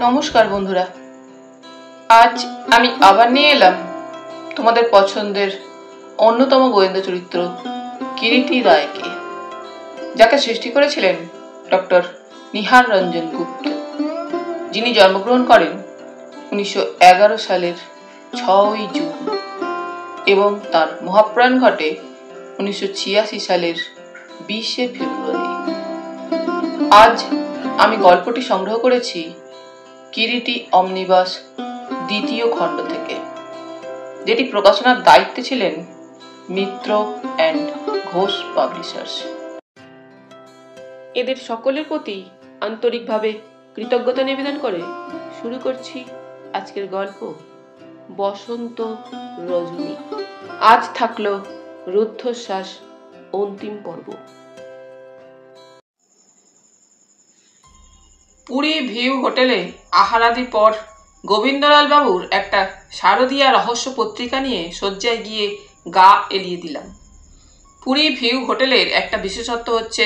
নমস্কার বন্ধুরা, আজ আমি আবার নিয়ে এলাম তোমাদের পছন্দের অন্যতম গোয়েন্দা চরিত্র কিরিটি রায়কে, যাকে সৃষ্টি করেছিলেন ডক্টর নিহার রঞ্জন গুপ্ত, যিনি জন্মগ্রহণ করেন 1911 সালের 6ই জুন এবং তার মহাপ্রয়াণ ঘটে 1986 সালের 20শে ফেব্রুয়ারি। আজ আমি গল্পটি সংগ্রহ করেছি কিরিটি অমনিবাস দ্বিতীয় খণ্ড থেকে, যেটি প্রকাশনার দায়িত্বে ছিলেন মিত্র অ্যান্ড ঘোষ পাবলিশার্স। এদের সকলের প্রতি আন্তরিকভাবে কৃতজ্ঞতা নিবেদন করে শুরু করছি আজকের গল্প বসন্ত রজনী। আজ থাকলো রুদ্ধশ্বাস অন্তিম পর্ব। পুরী ভিউ হোটেলে আহারাদি পর গোবিন্দলাল বাবুর একটা শারদীয়া রহস্য পত্রিকা নিয়ে শয্যায় গিয়ে গা এলিয়ে দিলাম। পুরী ভিউ হোটেলের একটা বিশেষত্ব হচ্ছে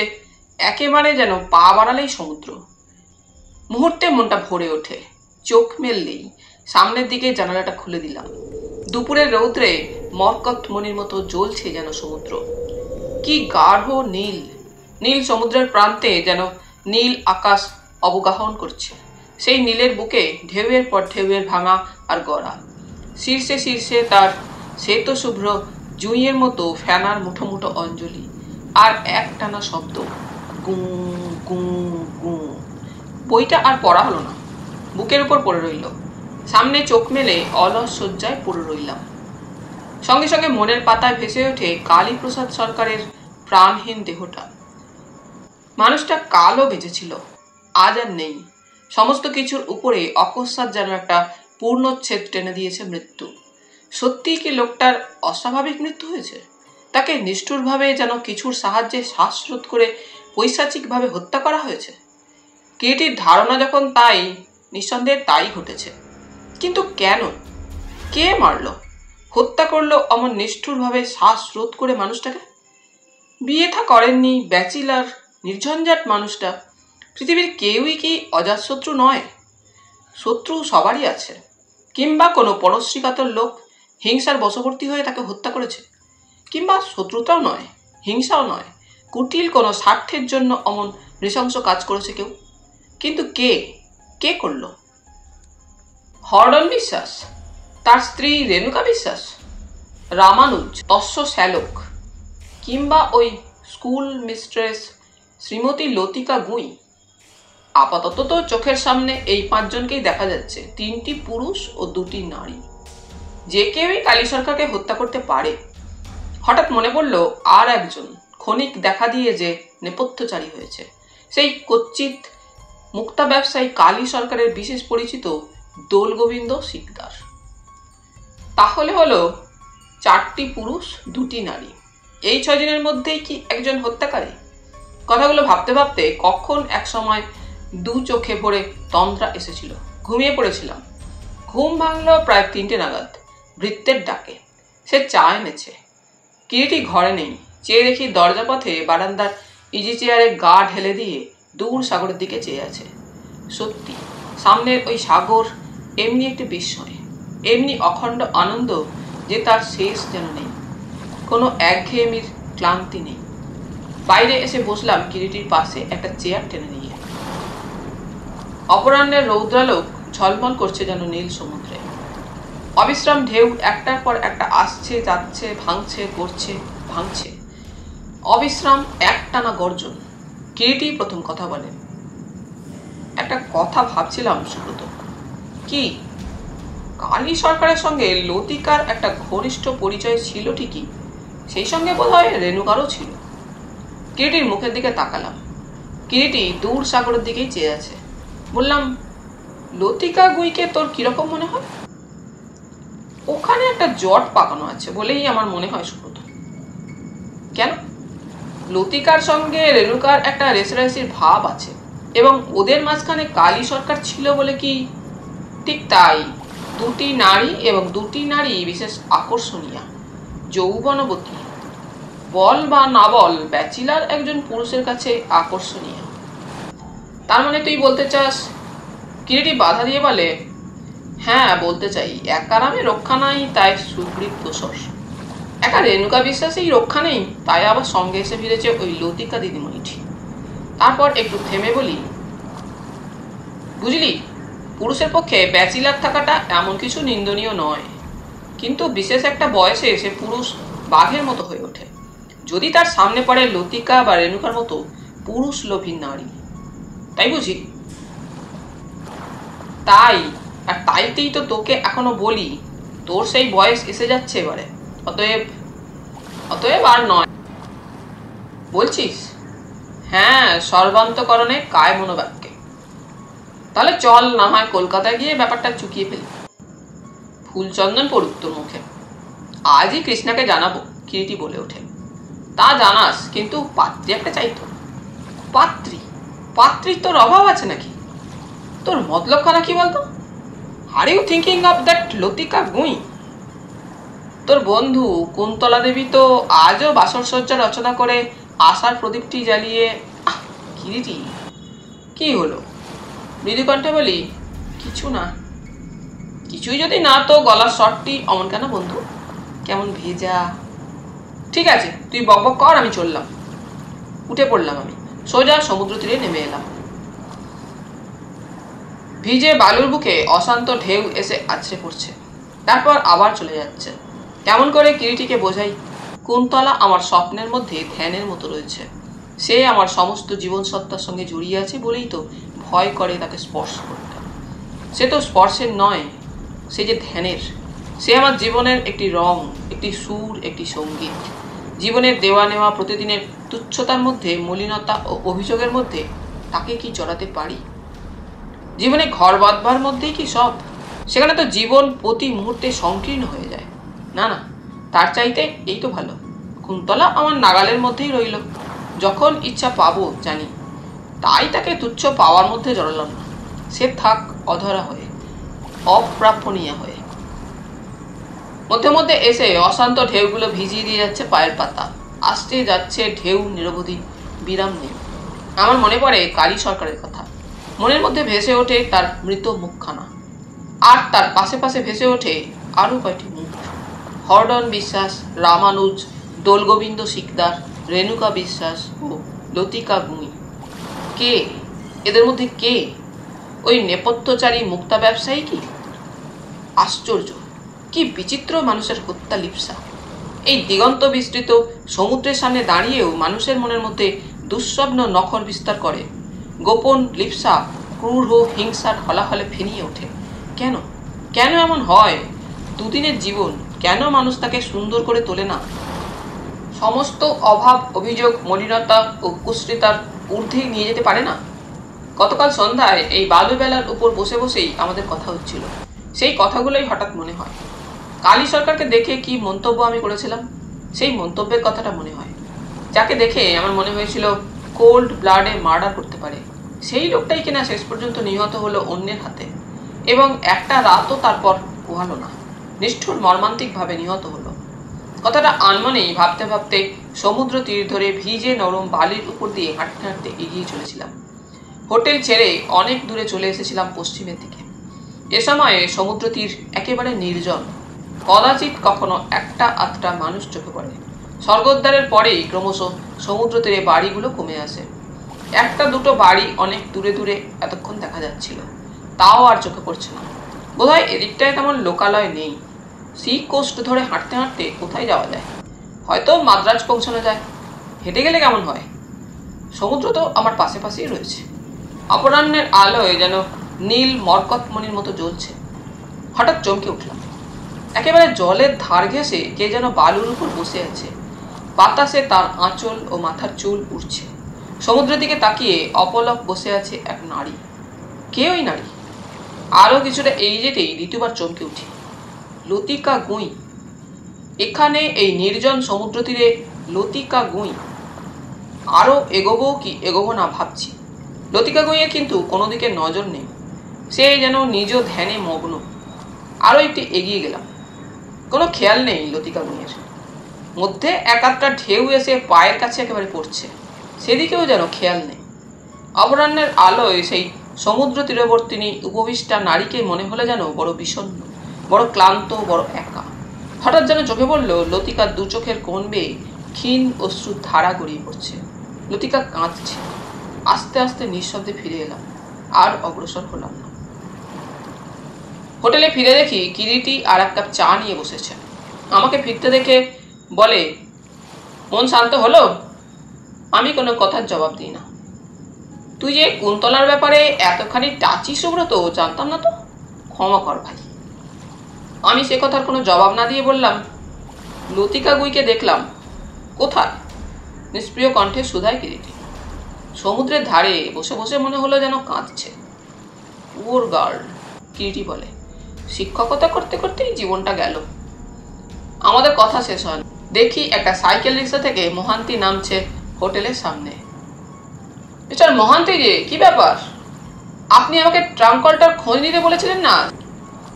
একেবারে যেন পা বাড়ালেই সমুদ্র। মুহূর্তে মনটা ভরে ওঠে। চোখ মেললেই সামনের দিকে জানালাটা খুলে দিলাম। দুপুরের রৌদ্রে মরকত মনির মতো জ্বলছে যেন সমুদ্র। কি গাঢ় নীল! নীল সমুদ্রের প্রান্তে যেন নীল আকাশ অবগাহন করছে। সেই নীলের বুকে ঢেউয়ের পর ঢেউয়ের ভাঙা আর গড়া। শীর্ষে শীর্ষে তার শ্বেত শুভ্র জুঁইয়ের মতো ফেনার মুঠো মুঠো অঞ্জলি আর একটানা শব্দ, গুঁ গুঁ গুঁ। বইটা আর পড়া হলো না, বুকের উপর পড়ে রইল। সামনে চোখ মেলে অলস শয্যায় পড়ে রইলাম। সঙ্গে সঙ্গে মনের পাতায় ভেসে ওঠে কালীপ্রসাদ সরকারের প্রাণহীন দেহটা। মানুষটা কালো বেঁচেছিল, আজ আর নেই। সমস্ত কিছুর উপরে অকস্মাৎ যেন একটা পূর্ণচ্ছেদ টেনে দিয়েছে মৃত্যু। সত্যিই কি লোকটার অস্বাভাবিক মৃত্যু হয়েছে? তাকে নিষ্ঠুরভাবে যেন কিছুর সাহায্যে শ্বাসরোধ করে পৈশাচিকভাবে হত্যা করা হয়েছে। কিরিটির ধারণা যখন তাই, নিঃসন্দেহে তাই ঘটেছে। কিন্তু কেন? কে মারল, হত্যা করলো অমন নিষ্ঠুরভাবে শ্বাসরোধ করে মানুষটাকে? বিয়ে থা করেননি, ব্যাচিলার, নির্ঝঞ্ঝাট মানুষটা। পৃথিবীর কেউই কি অজাতশত্রু নয়? শত্রু সবারই আছে। কিংবা কোনো পরশ্রীকাতর লোক হিংসার বশবর্তী হয়ে তাকে হত্যা করেছে। কিংবা শত্রুতাও নয়, হিংসাও নয়, কুটিল কোনো স্বার্থের জন্য অমন নৃশংস কাজ করেছে কেউ। কিন্তু কে করল? হরডন বিশ্বাস, তার স্ত্রী রেণুকা বিশ্বাস, রামানুজ, তস্য শ্যালক, কিংবা ওই স্কুল মিস্ট্রেস শ্রীমতী লতিকা গুঁই? আপাতত তো চোখের সামনে এই 5 জনকেই দেখা যাচ্ছে, 3টি পুরুষ ও 2টি নারী। যে কেউই কালী সরকারকে হত্যা করতে পারে। হঠাৎ মনে পড়ল আর একজন ক্ষণিক দেখা দিয়ে যে নেপথ্যচারী হয়েছে, সেই কচ্চিৎ মুক্তা ব্যবসায়ী কালী সরকারের বিশেষ পরিচিত দোলগোবিন্দ শিকদার। তাহলে হলো 4টি পুরুষ 2টি নারী। এই 6 জনের মধ্যেই কি একজন হত্যাকারী? কথাগুলো ভাবতে ভাবতে কখন এক সময় 2 চোখে ভরে তন্দ্রা এসেছিল। ঘুমিয়ে পড়েছিলাম। ঘুম ভাঙল প্রায় 3টে নাগাদ, ভৃত্যের ডাকে। সে চা এনেছে। কিরিটি ঘরে নেই। চেয়ে দেখি দরজা পথে বারান্দার ইজি চেয়ারে গা ঢেলে দিয়ে দূর সাগরের দিকে চেয়ে আছে। সত্যি, সামনের ওই সাগর এমনি একটি বিস্ময়, এমনি অখণ্ড আনন্দ যে তার শেষ যেন নেই। কোনো একঘেয়েমির ক্লান্তি নেই। বাইরে এসে বসলাম কিরিটির পাশে একটা চেয়ার টেনে নিয়ে। অপরাহ্নের রৌদ্রালোক ঝলমল করছে যেন নীল সমুদ্রে। অবিশ্রাম ঢেউ একটার পর একটা আসছে, যাচ্ছে, ভাঙছে, করছে, ভাঙছে। অবিশ্রাম একটানা গর্জন। কিরিটি প্রথম কথা বলে। একটা কথা ভাবছিলাম সুব্রত। কি? কালী সরকারের সঙ্গে লতিকার একটা ঘনিষ্ঠ পরিচয় ছিল ঠিকই, সেই সঙ্গে বোধহয় রেণুকারও ছিল। কিরিটির মুখের দিকে তাকালাম। কিরিটি দূর সাগরের দিকেই চেয়ে আছে। বললাম, লতিকা গুইকে তোর কিরকম মনে হয়? ওখানে একটা জট পাকানো আছে বলেই আমার মনে হয় সুব্রত। কেন? লতিকার সঙ্গে রেণুকার একটা রেসারেসির ভাব আছে, এবং ওদের মাঝখানে কালী সরকার ছিল বলে কি? ঠিক তাই। 2টি নারী, এবং 2টি নারী বিশেষ আকর্ষণীয়, যৌবনবতী। বল বা না বল, ব্যাচিলার একজন পুরুষের কাছে আকর্ষণীয়। তার মানে তুই বলতে চাস কিরিটি বাধা দিয়ে বলে, হ্যাঁ বলতে চাই, একা নামে রক্ষা নাই, তাই সুগ্রীব দোষর। একা রেণুকা বিশ্বাসেই রক্ষা নেই, তাই আবার সঙ্গে এসে ফিরেছে ওই লতিকা দিদিমণিটি। তারপর একটু থেমে বলি, বুঝলি, পুরুষের পক্ষে ব্যাচিলার থাকাটা এমন কিছু নিন্দনীয় নয়, কিন্তু বিশেষ একটা বয়সে এসে পুরুষ বাঘের মতো হয়ে ওঠে যদি তার সামনে পড়ে লতিকা বা রেণুকার মতো পুরুষ লোভী নারী। তাই বুঝি? তাই, আর তাইতেই তো তোকে এখনো বলি, তোর সেই বয়স এসে যাচ্ছে এবারে, অতএব অতএব আর নয়। বলছিস? হ্যাঁ, সর্বান্তকরণে কায় মনোবাক্যে। তাহলে চল না হয় কলকাতায় গিয়ে ব্যাপারটা চুকিয়ে ফেলি। ফুলচন্দন পড়ুক তোর মুখে, আজই কৃষ্ণাকে জানাবো, কিরিটি বলে ওঠে। তা জানাস, কিন্তু পাত্রী একটা চাইতো। পাত্রী? পাত্রীর তোর অভাব আছে নাকি? তোর মতলবখানা কি বলতো? Are you thinking of that Latika Gui? তোর বন্ধু কুন্তলা দেবী তো আজও বাসরসজ্জা রচনা করে আশার প্রদীপটি জ্বালিয়ে। কিরিটি, কি হলো? মৃদুকণ্ঠে বলি, কিছু না। কিছুই যদি না তো গলার শটটি অমন কেন বন্ধু? কেমন ভেজা। ঠিক আছে, তুই বকবক কর, আমি চললাম। উঠে পড়লাম আমি, সোজা সমুদ্র তীরে নেমে এলাম। ভিজে বালুর বুকে অশান্ত ঢেউ এসে আছড়ে পড়ছে, তারপর আবার চলে যাচ্ছে। কেমন করে কিরিটিকে বোঝাই? কুন্তলা আমার স্বপ্নের মধ্যে ধ্যানের মতো রয়েছে। সে আমার সমস্ত জীবন সত্তার সঙ্গে জড়িয়ে আছে বলেই তো ভয় করে তাকে স্পর্শ করতে। সে তো স্পর্শের নয়, সে যে ধ্যানের। সে আমার জীবনের একটি রং, একটি সুর, একটি সঙ্গীত। জীবনের দেওয়া নেওয়া প্রতিদিনের তুচ্ছতার মধ্যে, মলিনতা ও অভিযোগের মধ্যে তাকে কি জড়াতে পারি? জীবনে ঘর বাঁধবার মধ্যেই কি সব? সেখানে তো জীবন প্রতি মুহূর্তে সংকীর্ণ হয়ে যায়। না না, তার চাইতে এই তো ভালো, কুন্তলা আমার নাগালের মধ্যেই রইল। যখন ইচ্ছা পাবো জানি, তাই তাকে তুচ্ছ পাওয়ার মধ্যে জড়ালাম না। সে থাক অধরা হয়ে, অপ্রাপণীয় হয়ে। মধ্যে মধ্যে এসে অশান্ত ঢেউগুলো ভিজিয়ে দিয়ে যাচ্ছে পায়ের পাতা। আসতে যাচ্ছে ঢেউ নিরবধি, বিরাম নেই। আমার মনে পড়ে কালী সরকারের কথা। মনের মধ্যে ভেসে ওঠে তার মৃত মুখখানা, আর তার পাশে পাশে ভেসে ওঠে আরো কয়টি মুখ। হরডন বিশ্বাস, রামানুজ, দোলগোবিন্দ শিকদার, রেণুকা বিশ্বাস ও লতিকা গুঁই। কে এদের মধ্যে? কে ওই নেপথ্যচারী মুক্তা ব্যবসায়ী? কি আশ্চর্য, কি বিচিত্র মানুষের হত্যা লিপ্সা! এই দিগন্ত বিস্তৃত সমুদ্রের সামনে দাঁড়িয়েও মানুষের মনের মধ্যে দুঃস্বপ্ন নখর বিস্তার করে। গোপন লিপ্সা ক্রূর হিংসার হলাহলে ফেনিয়ে ওঠে। কেন কেন এমন হয়? দুদিনের জীবন, কেন মানুষ তাকে সুন্দর করে তোলে না? সমস্ত অভাব, অভিযোগ, মলিনতা ও কুশ্রিতার ঊর্ধ্বে নিয়ে যেতে পারে না? গতকাল সন্ধ্যায় এই বালুবেলার উপর বসে বসেই আমাদের কথা হচ্ছিল। সেই কথাগুলোই হঠাৎ মনে হয়। কালী সরকারকে দেখে কি মন্তব্য আমি করেছিলাম, সেই মন্তব্যের কথাটা মনে হয়। যাকে দেখে আমার মনে হয়েছিল কোল্ড ব্লাডে মার্ডার করতে পারে, সেই লোকটাই কিনা শেষ পর্যন্ত নিহত হলো অন্যের হাতে, এবং একটা রাতও তারপর পোহালো না, নিষ্ঠুর মর্মান্তিকভাবে নিহত হলো। কথাটা আনমনেই ভাবতে ভাবতে সমুদ্র তীর ধরে ভিজে নরম বালির উপর দিয়ে হাঁটতে হাঁটতে এগিয়ে চলেছিলাম। হোটেল ছেড়ে অনেক দূরে চলে এসেছিলাম পশ্চিমের দিকে। এ সময়ে সমুদ্র তীর একেবারে নির্জন। কদাচিৎ কখনো একটা আধটা মানুষ চোখে পড়ে। স্বর্গোদ্বারের পরেই ক্রমশ সমুদ্র তীরে বাড়িগুলো কমে আসে। একটা দুটো বাড়ি অনেক দূরে দূরে এতক্ষণ দেখা যাচ্ছিল, তাও আর চোখে পড়ছে না। বোধহয় এদিকটায় তেমন লোকালয় নেই। সি কোস্ট ধরে হাঁটতে হাঁটতে কোথায় যাওয়া যায়? হয়তো মাদ্রাজ পৌঁছানো যায়। হেঁটে গেলে কেমন হয়? সমুদ্র তো আমার পাশে পাশেই রয়েছে, অপরাহ্নের আলোয় যেন নীল মরকতমণির মতো জ্বলছে। হঠাৎ চমকে উঠলাম। একেবারে জলের ধার ঘেঁষে কে যেন বালুর উপর বসে আছে। বাতাসে তার আঁচল ও মাথার চুল উড়ছে। সমুদ্রের দিকে তাকিয়ে অপলক বসে আছে এক নারী। কে ওই নারী? আরো কিছুটা এই যেতেই দ্বিতীয়বার চমকে উঠি। লতিকা গুঁই! এখানে এই নির্জন সমুদ্র তীরে লতিকা গুঁই! আরো এগোবো কি এগোবো না ভাবছি। লতিকা গুঁইয়ের কিন্তু কোনো দিকে নজর নেই, সে যেন নিজ ধ্যানে মগ্ন। আরো একটু এগিয়ে গেলাম, কোনো খেয়াল নেই লতিকা গুঁইয়ের। মধ্যে এক আধটা ঢেউ এসে পায়ের কাছে একেবারে পড়ছে, সেদিকেও যেন খেয়াল নেই। অপরাহ্নের আলোয় সেই সমুদ্র তীরবর্তিনী উপবিষ্টা নারীকে মনে হলো যেন বড় বিষণ্ণ, বড় ক্লান্ত, বড় একা। হঠাৎ যেন চোখে পড়ল লতিকার দু চোখের কোণ বেয়ে ক্ষীণ অশ্রুর ধারা গড়িয়ে পড়ছে। লতিকা কাঁদছে। আস্তে আস্তে নিঃশব্দে ফিরে এলাম, আর অগ্রসর হলাম না। হোটেলে ফিরে দেখি কিরিটি আর এক কাপ চা নিয়ে বসেছে। আমাকে ফিরতে দেখে বলে, মন শান্ত হলো? আমি কোনো কথার জবাব দিই না। তুই যে কুন্তলার ব্যাপারে এতখানি টাচি সুব্রত, জানতাম না তো। ক্ষমা কর ভাই। আমি সে কথার কোনো জবাব না দিয়ে বললাম, লতিকা গুইকে দেখলাম। কোথায়? নিষ্প্রিয় কণ্ঠে শুধায় কিরিটি। সমুদ্রের ধারে বসে বসে মনে হলো যেন কাঁদছে। পুওর গার্ল, কিরিটি বলে। শিক্ষকতা করতে করতেই জীবনটা গেল। আমাদের কথা শেষ হয় না। দেখি একটা সাইকেল রিক্সা থেকে মহান্তি নামছে হোটেলের সামনে। মিস্টার মহান্তি যে, কি ব্যাপার? আপনি আমাকে ট্রাঙ্ক কলটার খোঁজ নিতে বলেছিলেন না?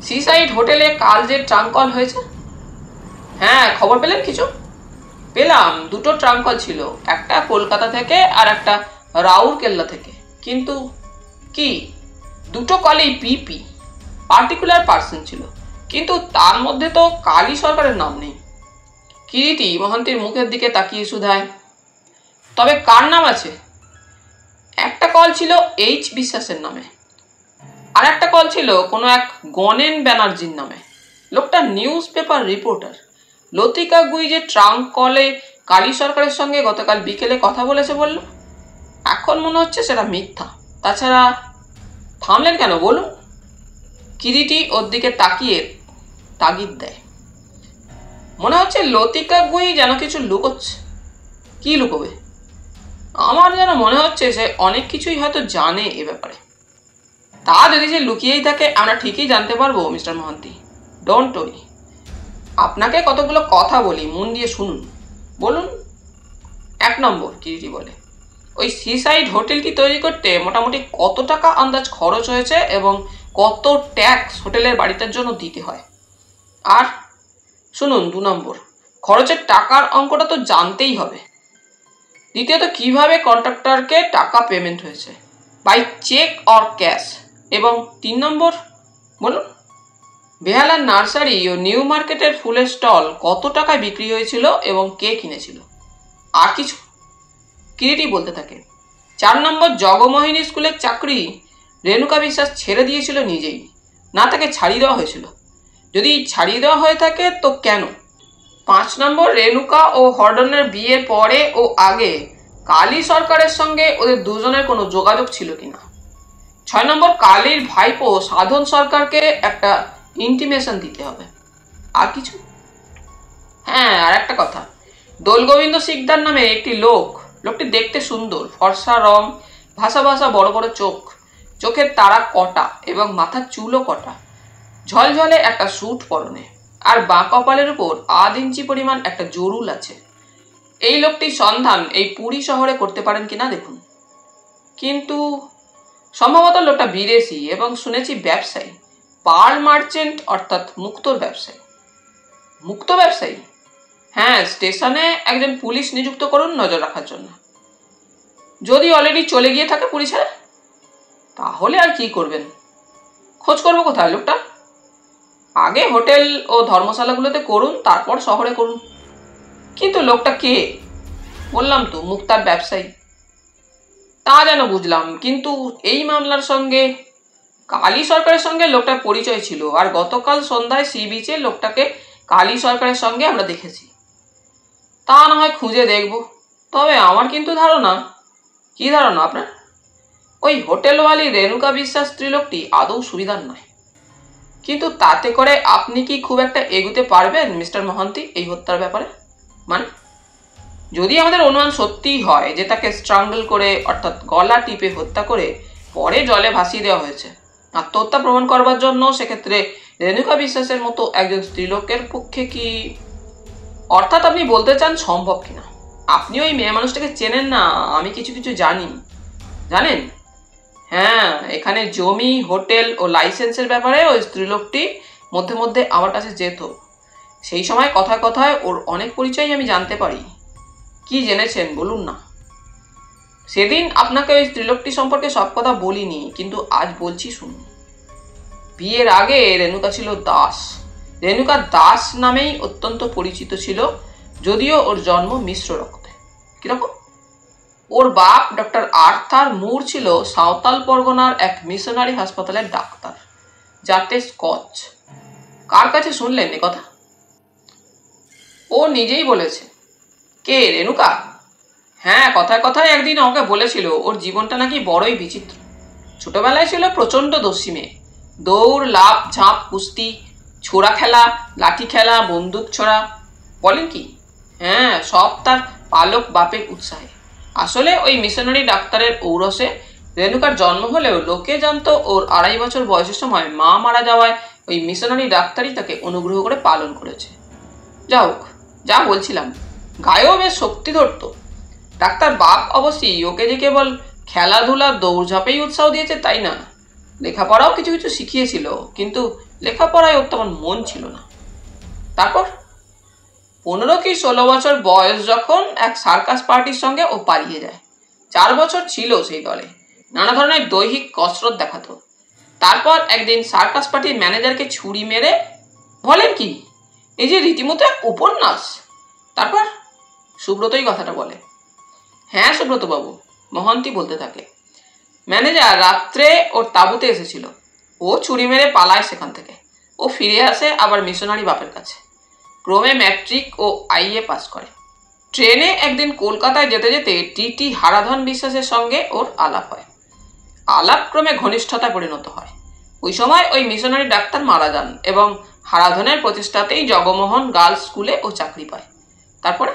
সিসাইড হোটেলে কাল যে ট্রাঙ্ক কল হয়েছে। হ্যাঁ, খবর পেলেন কিছু? পেলাম, দুটো ট্রাঙ্ক কল ছিল, একটা কলকাতা থেকে আর একটা রাউরকেল্লা থেকে। কিন্তু কি, দুটো কলেই পিপি, পার্টিকুলার পার্সন ছিল, কিন্তু তার মধ্যে তো কালী সরকারের নাম নেই। কিরিটি মহান্তির মুখের দিকে তাকিয়ে শুধায়, তবে কার নাম আছে? একটা কল ছিল এইচ বিশ্বাসের নামে, আর একটা কল ছিল কোনো এক গণেন ব্যানার্জির নামে। লোকটা নিউজ পেপার রিপোর্টার। লতিকা গুই যে ট্রাঙ্ক কলে কালী সরকারের সঙ্গে গতকাল বিকেলে কথা বলেছে বলল। এখন মনে হচ্ছে সেটা মিথ্যা। তাছাড়া থামলেন কেন বলুন? কিরিটি ওর দিকে তাকিয়ে তাগিদ দেয়। মনে হচ্ছে লতিকা গুই যেন কিছু লুকোচ্ছে। কি লুকোবে? আমার যেন মনে হচ্ছে সে অনেক কিছুই হয়তো জানে এ ব্যাপারে। তা যদি সে লুকিয়েই থাকে, আমরা ঠিকই জানতে পারবো মিস্টার মহান্তি। Don't worry. আপনাকে কতগুলো কথা বলি, মন দিয়ে শুনুন। বলুন। 1 নম্বর, কিরিটি বলে, ওই সিসাইড হোটেলটি তৈরি করতে মোটামুটি কত টাকা আন্দাজ খরচ হয়েছে এবং কত ট্যাক্স হোটেলের বাড়িটার জন্য দিতে হয়? আর শুনুন 2 নম্বর, খরচের টাকার অঙ্কটা তো জানতেই হবে। দ্বিতীয়ত, কিভাবে কন্ট্রাক্টরকে টাকা পেমেন্ট হয়েছে, বাই চেক অর ক্যাশ। এবং 3 নম্বর, বলুন, বেহালার নার্সারি ও নিউ মার্কেটের ফুলের স্টল কত টাকায় বিক্রি হয়েছিল এবং কে কিনেছিল? আর কিছু? কিরিটি বলতে থাকে। 4 নম্বর, জগমোহিনী স্কুলের চাকরি রেণুকা বিশ্বাস ছেড়ে দিয়েছিল নিজেই, না তাকে ছাড়িয়ে দেওয়া হয়েছিল? যদি ছাড়িয়ে দেওয়া হয়ে থাকে তো কেন? 5 নম্বর, রেণুকা ও হর্ডনের বিয়ের পরে ও আগে কালী সরকারের সঙ্গে ওদের দুজনের কোনো যোগাযোগ ছিল কিনা? 6 নম্বর, কালীর ভাইপো সাধন সরকারকে একটা ইন্টিমেশন দিতে হবে। আর কিছু? হ্যাঁ, আর একটা কথা, দোলগোবিন্দ শিকদার নামে একটি লোক, লোকটি দেখতে সুন্দর, ফর্সা রং, ভাসা ভাসা বড় বড় চোখ, চোখের তারা কটা এবং মাথার চুলও কটা, ঝলঝলে একটা স্যুট পরনে, আর বাঁ কপালের উপর 1/2 ইঞ্চি পরিমাণ একটা জরুল আছে। এই লোকটির সন্ধান এই পুরী শহরে করতে পারেন কিনা দেখুন। কিন্তু সম্ভবত লোকটা বিদেশি এবং শুনেছি ব্যবসায়ী, পার্ল মার্চেন্ট, অর্থাৎ মুক্তোর ব্যবসায়ী। মুক্ত ব্যবসায়ী? হ্যাঁ, স্টেশনে একজন পুলিশ নিযুক্ত করুন নজর রাখার জন্য। যদি অলরেডি চলে গিয়ে থাকে পুলিশ ছেড়ে, তাহলে আর কি করবেন? খোঁজ করবো কোথায় লোকটা? আগে হোটেল ও ধর্মশালাগুলোতে করুন, তারপর শহরে করুন। কিন্তু লোকটা কে? বললাম তো, মুক্তার ব্যবসায়ী। তা যেন বুঝলাম, কিন্তু এই মামলার সঙ্গে কালী সরকারের সঙ্গে লোকটার পরিচয় ছিল, আর গতকাল সন্ধ্যায় সি বিচে লোকটাকে কালী সরকারের সঙ্গে আমরা দেখেছি। তা না হয় খুঁজে দেখব। তবে আমার কিন্তু ধারণা। কি ধারণা আপনার? ওই হোটেলওয়ালি রেণুকা বিশ্বাস স্ত্রীলোকটি আদৌ সুবিধার নয়। কিন্তু তাতে করে আপনি কি খুব একটা এগুতে পারবেন মিস্টার মহান্তি এই হত্যার ব্যাপারে? মানে, যদি আমাদের অনুমান সত্যিই হয় যে তাকে স্ট্রাঙ্গল করে, অর্থাৎ গলা টিপে হত্যা করে পরে জলে ভাসিয়ে দেওয়া হয়েছে আত্মহত্যা প্রমাণ করবার জন্য, সেক্ষেত্রে রেণুকা বিশ্বাসের মতো একজন স্ত্রীলোকের পক্ষে কি, অর্থাৎ আপনি বলতে চান সম্ভব কিনা? আপনি ওই মেয়ে মানুষটাকে চেনেন না, আমি কিছু কিছু জানি। জানেন? হ্যাঁ, এখানে জমি, হোটেল ও লাইসেন্সের ব্যাপারে ওই স্ত্রীলোকটি মধ্যে মধ্যে আমার কাছে যেত। সেই সময় কথায় কথায় ওর অনেক পরিচয় আমি জানতে পারি। কি জেনেছেন বলুন না। সেদিন আপনাকে ওই স্ত্রীলোকটি সম্পর্কে সব কথা বলিনি, কিন্তু আজ বলছি শুনুন। বিয়ের আগে রেণুকা ছিল দাস। রেণুকা দাস নামেই অত্যন্ত পরিচিত ছিল, যদিও ওর জন্ম মিশ্র রক্তে। কিরকম? ওর বাপ ডক্টর আর্থার মুর ছিল সাঁওতাল পরগনার এক মিশনারি হাসপাতালের ডাক্তার, যাতে স্কচ। কার কাছে শুনলেন এ কথা? ও নিজেই বলেছে। কে, রেণুকা? হ্যাঁ, কথায় কথায় একদিন আমাকে বলেছিল ওর জীবনটা নাকি বড়ই বিচিত্র। ছোটবেলায় ছিল প্রচণ্ড দস্যি মেয়ে। দৌড়, লাফ, ঝাঁপ, কুস্তি, ছোড়া খেলা, লাঠি খেলা, বন্দুক ছোড়া। বলেন কি? হ্যাঁ, সব তার পালক বাপের উৎসাহে। আসলে ওই মিশনারি ডাক্তারের ঔরসে রেণুকার জন্ম হলেও লোকে জানতো ওর 2.5 বছর বয়সের সময় মা মারা যাওয়ায় ওই মিশনারি ডাক্তারই তাকে অনুগ্রহ করে পালন করেছে। যা হোক, যা বলছিলাম, গায়েও বেশ শক্তি ধরতো। ডাক্তার বাপ অবশ্যই ওকে যে কেবল খেলাধুলা, দৌড়ঝাঁপেই উৎসাহ দিয়েছে তাই না, লেখাপড়াও কিছু কিছু শিখিয়েছিল, কিন্তু লেখাপড়ায় ওর তেমন মন ছিল না। তারপর 15 কি 16 বছর বয়স যখন এক সার্কাস পার্টির সঙ্গে ও পালিয়ে যায়। 4 বছর ছিল সেই দলে, নানা ধরনের দৈহিক কসরত দেখাতো। তারপর একদিন সার্কাস পার্টির ম্যানেজারকে ছুরি মেরে। বলেন কি? এই যে রীতিমতো এক উপন্যাস। তারপর সুব্রতই কথাটা বলে। হ্যাঁ সুব্রত বাবু, মহান্তি বলতে থাকে। ম্যানেজার রাত্রে ওর তাঁবুতে এসেছিল। ও ছুরি মেরে পালায় সেখান থেকে। ও ফিরে আসে আবার মিশনারি বাপের কাছে। ক্রমে ম্যাট্রিক ও আইএ পাস করে। ট্রেনে একদিন কলকাতায় যেতে যেতে টিটি হারাধন বিশ্বাসের সঙ্গে ওর আলাপ হয়। আলাপ ক্রমে ঘনিষ্ঠতায় পরিণত হয়। ওই সময় ওই মিশনারি ডাক্তার মারা যান এবং হারাধনের প্রচেষ্টাতেই জগমোহন গার্লস স্কুলে ও চাকরি পায়। তারপরে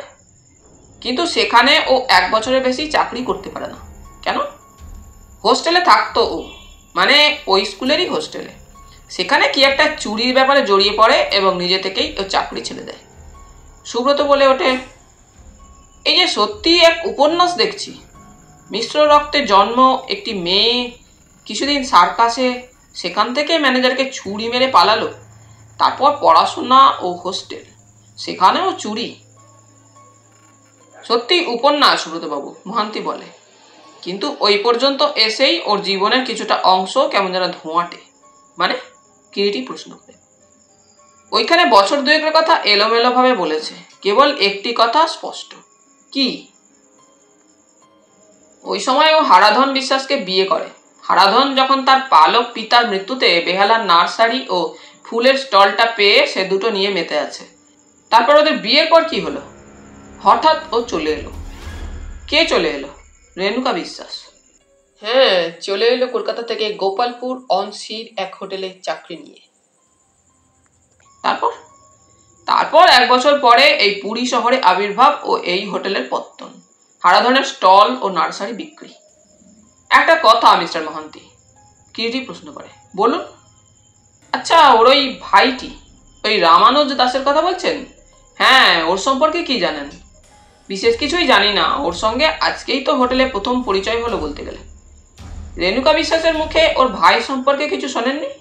কিন্তু সেখানে ও 1 বছরের বেশি চাকরি করতে পারে না। কেন? হোস্টেলে থাকতো ও, মানে ওই স্কুলেরই হোস্টেলে। সেখানে কি একটা চুরির ব্যাপারে জড়িয়ে পড়ে এবং নিজে থেকেই ও চাকরি ছেড়ে দেয়। সুব্রত বলে ওঠে, এই যে সত্যি এক উপন্যাস দেখছি। মিশ্র রক্তে জন্ম একটি মেয়ে কিছুদিন সার্কাসে, সেখান থেকে ম্যানেজারকে ছুরি মেরে পালালো। তারপর পড়াশোনা ও হোস্টেল, সেখানেও চুরি। সত্যি উপন্যাস সুব্রতবাবু, মহান্তি বলে। কিন্তু ওই পর্যন্ত এসেই ওর জীবনের কিছুটা অংশ কেমন যেন ধোঁয়াটে। মানে? কিরিটি প্রশ্ন করে। ওইখানে বছর 2-এর কথা এলোমেলোভাবে বলেছে, কেবল একটি কথা স্পষ্ট। কি? ওই সময় ও হারাধন বিশ্বাসকে বিয়ে করে। হারাধন যখন তার পালক পিতার মৃত্যুতে বেহালার নার্সারি ও ফুলের স্টলটা পেয়ে সে দুটো নিয়ে মেতে আছে। তারপর ওদের বিয়ের পর কি হলো? হঠাৎ ও চলে এলো। কে চলে এলো? রেণুকা বিশ্বাস। হ্যাঁ, চলে এলো কলকাতা থেকে গোপালপুর অন সির এক হোটেলে চাকরি নিয়ে। তারপর 1 বছর পরে এই পুরী শহরে আবির্ভাব ও এই হোটেলের পত্তন। হারাধনের স্টল ও নার্সারি বিক্রি। একটা কথা মিস্টার মহান্তি, কিরিটি প্রশ্ন করে। বলুন। আচ্ছা, ওর ওই ভাইটি, ওই রামানুজ দাসের কথা বলছেন? হ্যাঁ, ওর সম্পর্কে কি জানেন? বিশেষ কিছুই জানি না। ওর সঙ্গে আজকেই তো হোটেলে প্রথম পরিচয় হলো বলতে গেলে। রেণুকা বিশ্বাসের মুখে ওর ভাই সম্পর্কে কিছু শোনেননি?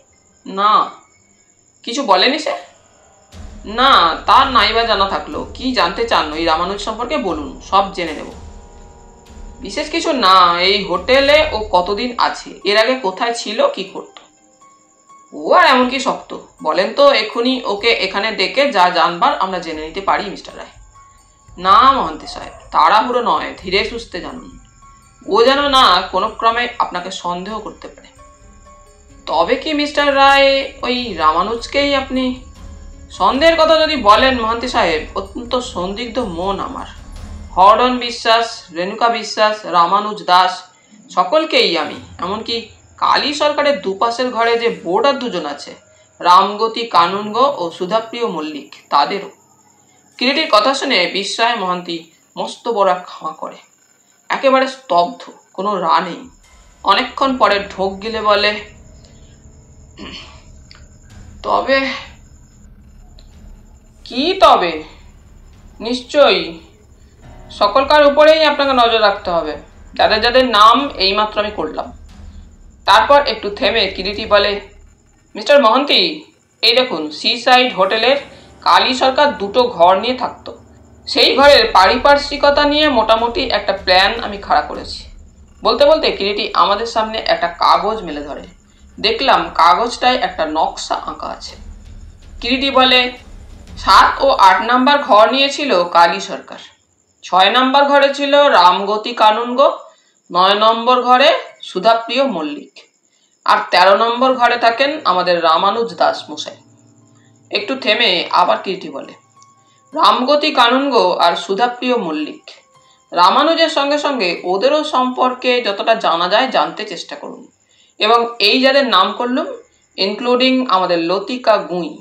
না। কিছু বলেনি সে? না, তার নাইবা জানা থাকলো। কি জানতে চান ওই রামানুজ সম্পর্কে বলুন, সব জেনে নেব। বিশেষ কিছু না। এই হোটেলে ও কতদিন আছে, এর আগে কোথায় ছিল, কি করতো? ও আর এমন কি শক্ত? বলেন তো এক্ষুনি ওকে এখানে ডেকে যা জানবার আমরা জেনে নিতে পারি মিস্টার রায়। না মহান্তি সাহেব, তাড়াহুড়ো নয়, ধীরে সুস্থে জানুন। ও যেন না কোনো ক্রমে আপনাকে সন্দেহ করতে পারে। তবে কি মিস্টার রায়, ওই রামানুজকেই আপনি? সন্দেহের কথা যদি বলেন মহান্তি সাহেব, অত্যন্ত সন্দিগ্ধ মন আমার। হরডন বিশ্বাস, রেণুকা বিশ্বাস, রামানুজ দাস সকলকেই আমি, এমনকি কালী সরকারের দুপাশের ঘরে যে বোর্ডার 2 জন আছে, রামগতি কানুনগো ও সুধাপ্রিয় মল্লিক, তাদেরও। কিরিটির কথা শুনে বিস্ময় মহান্তি মস্ত বড় খাওয়া করে। একেবারে স্তব্ধ, কোনো রা নেই। অনেকক্ষণ পরে ঢোক গিলে বলে, তবে কি? তবে নিশ্চয়ই সকলকার উপরেই আপনাকে নজর রাখতে হবে, যাদের যাদের নাম এইমাত্র আমি করলাম। তারপর একটু থেমে কিরিটি বলে, মিস্টার মহান্তি, এই দেখুন সি সাইড হোটেলের কালী সরকার 2টো ঘর নিয়ে থাকতো। সেই ঘরের পারিপার্শ্বিকতা নিয়ে মোটামুটি একটা প্ল্যান আমি খাড়া করেছি। বলতে বলতে কিরিটি আমাদের সামনে একটা কাগজ মেলে ধরে। দেখলাম কাগজটায় একটা নকশা আঁকা আছে। কিরিটি বলে, 7 ও 8 নাম্বার ঘর নিয়েছিল কালী সরকার, 6 নাম্বার ঘরে ছিল রামগতি কানুনগো, 9 নম্বর ঘরে সুধাপ্রিয় মল্লিক, আর 13 নম্বর ঘরে থাকেন আমাদের রামানুজ দাস মশাই। একটু থেমে আবার কিরিটি বলে, রামগতি কানুনগো আর সুধাপ্রিয় মল্লিক, রামানুজের সঙ্গে সঙ্গে ওদেরও সম্পর্কে যতটা জানা যায় জানতে চেষ্টা করুন, এবং এই যাদের নাম করলুম ইনক্লুডিং আমাদের লতিকা গুঁই,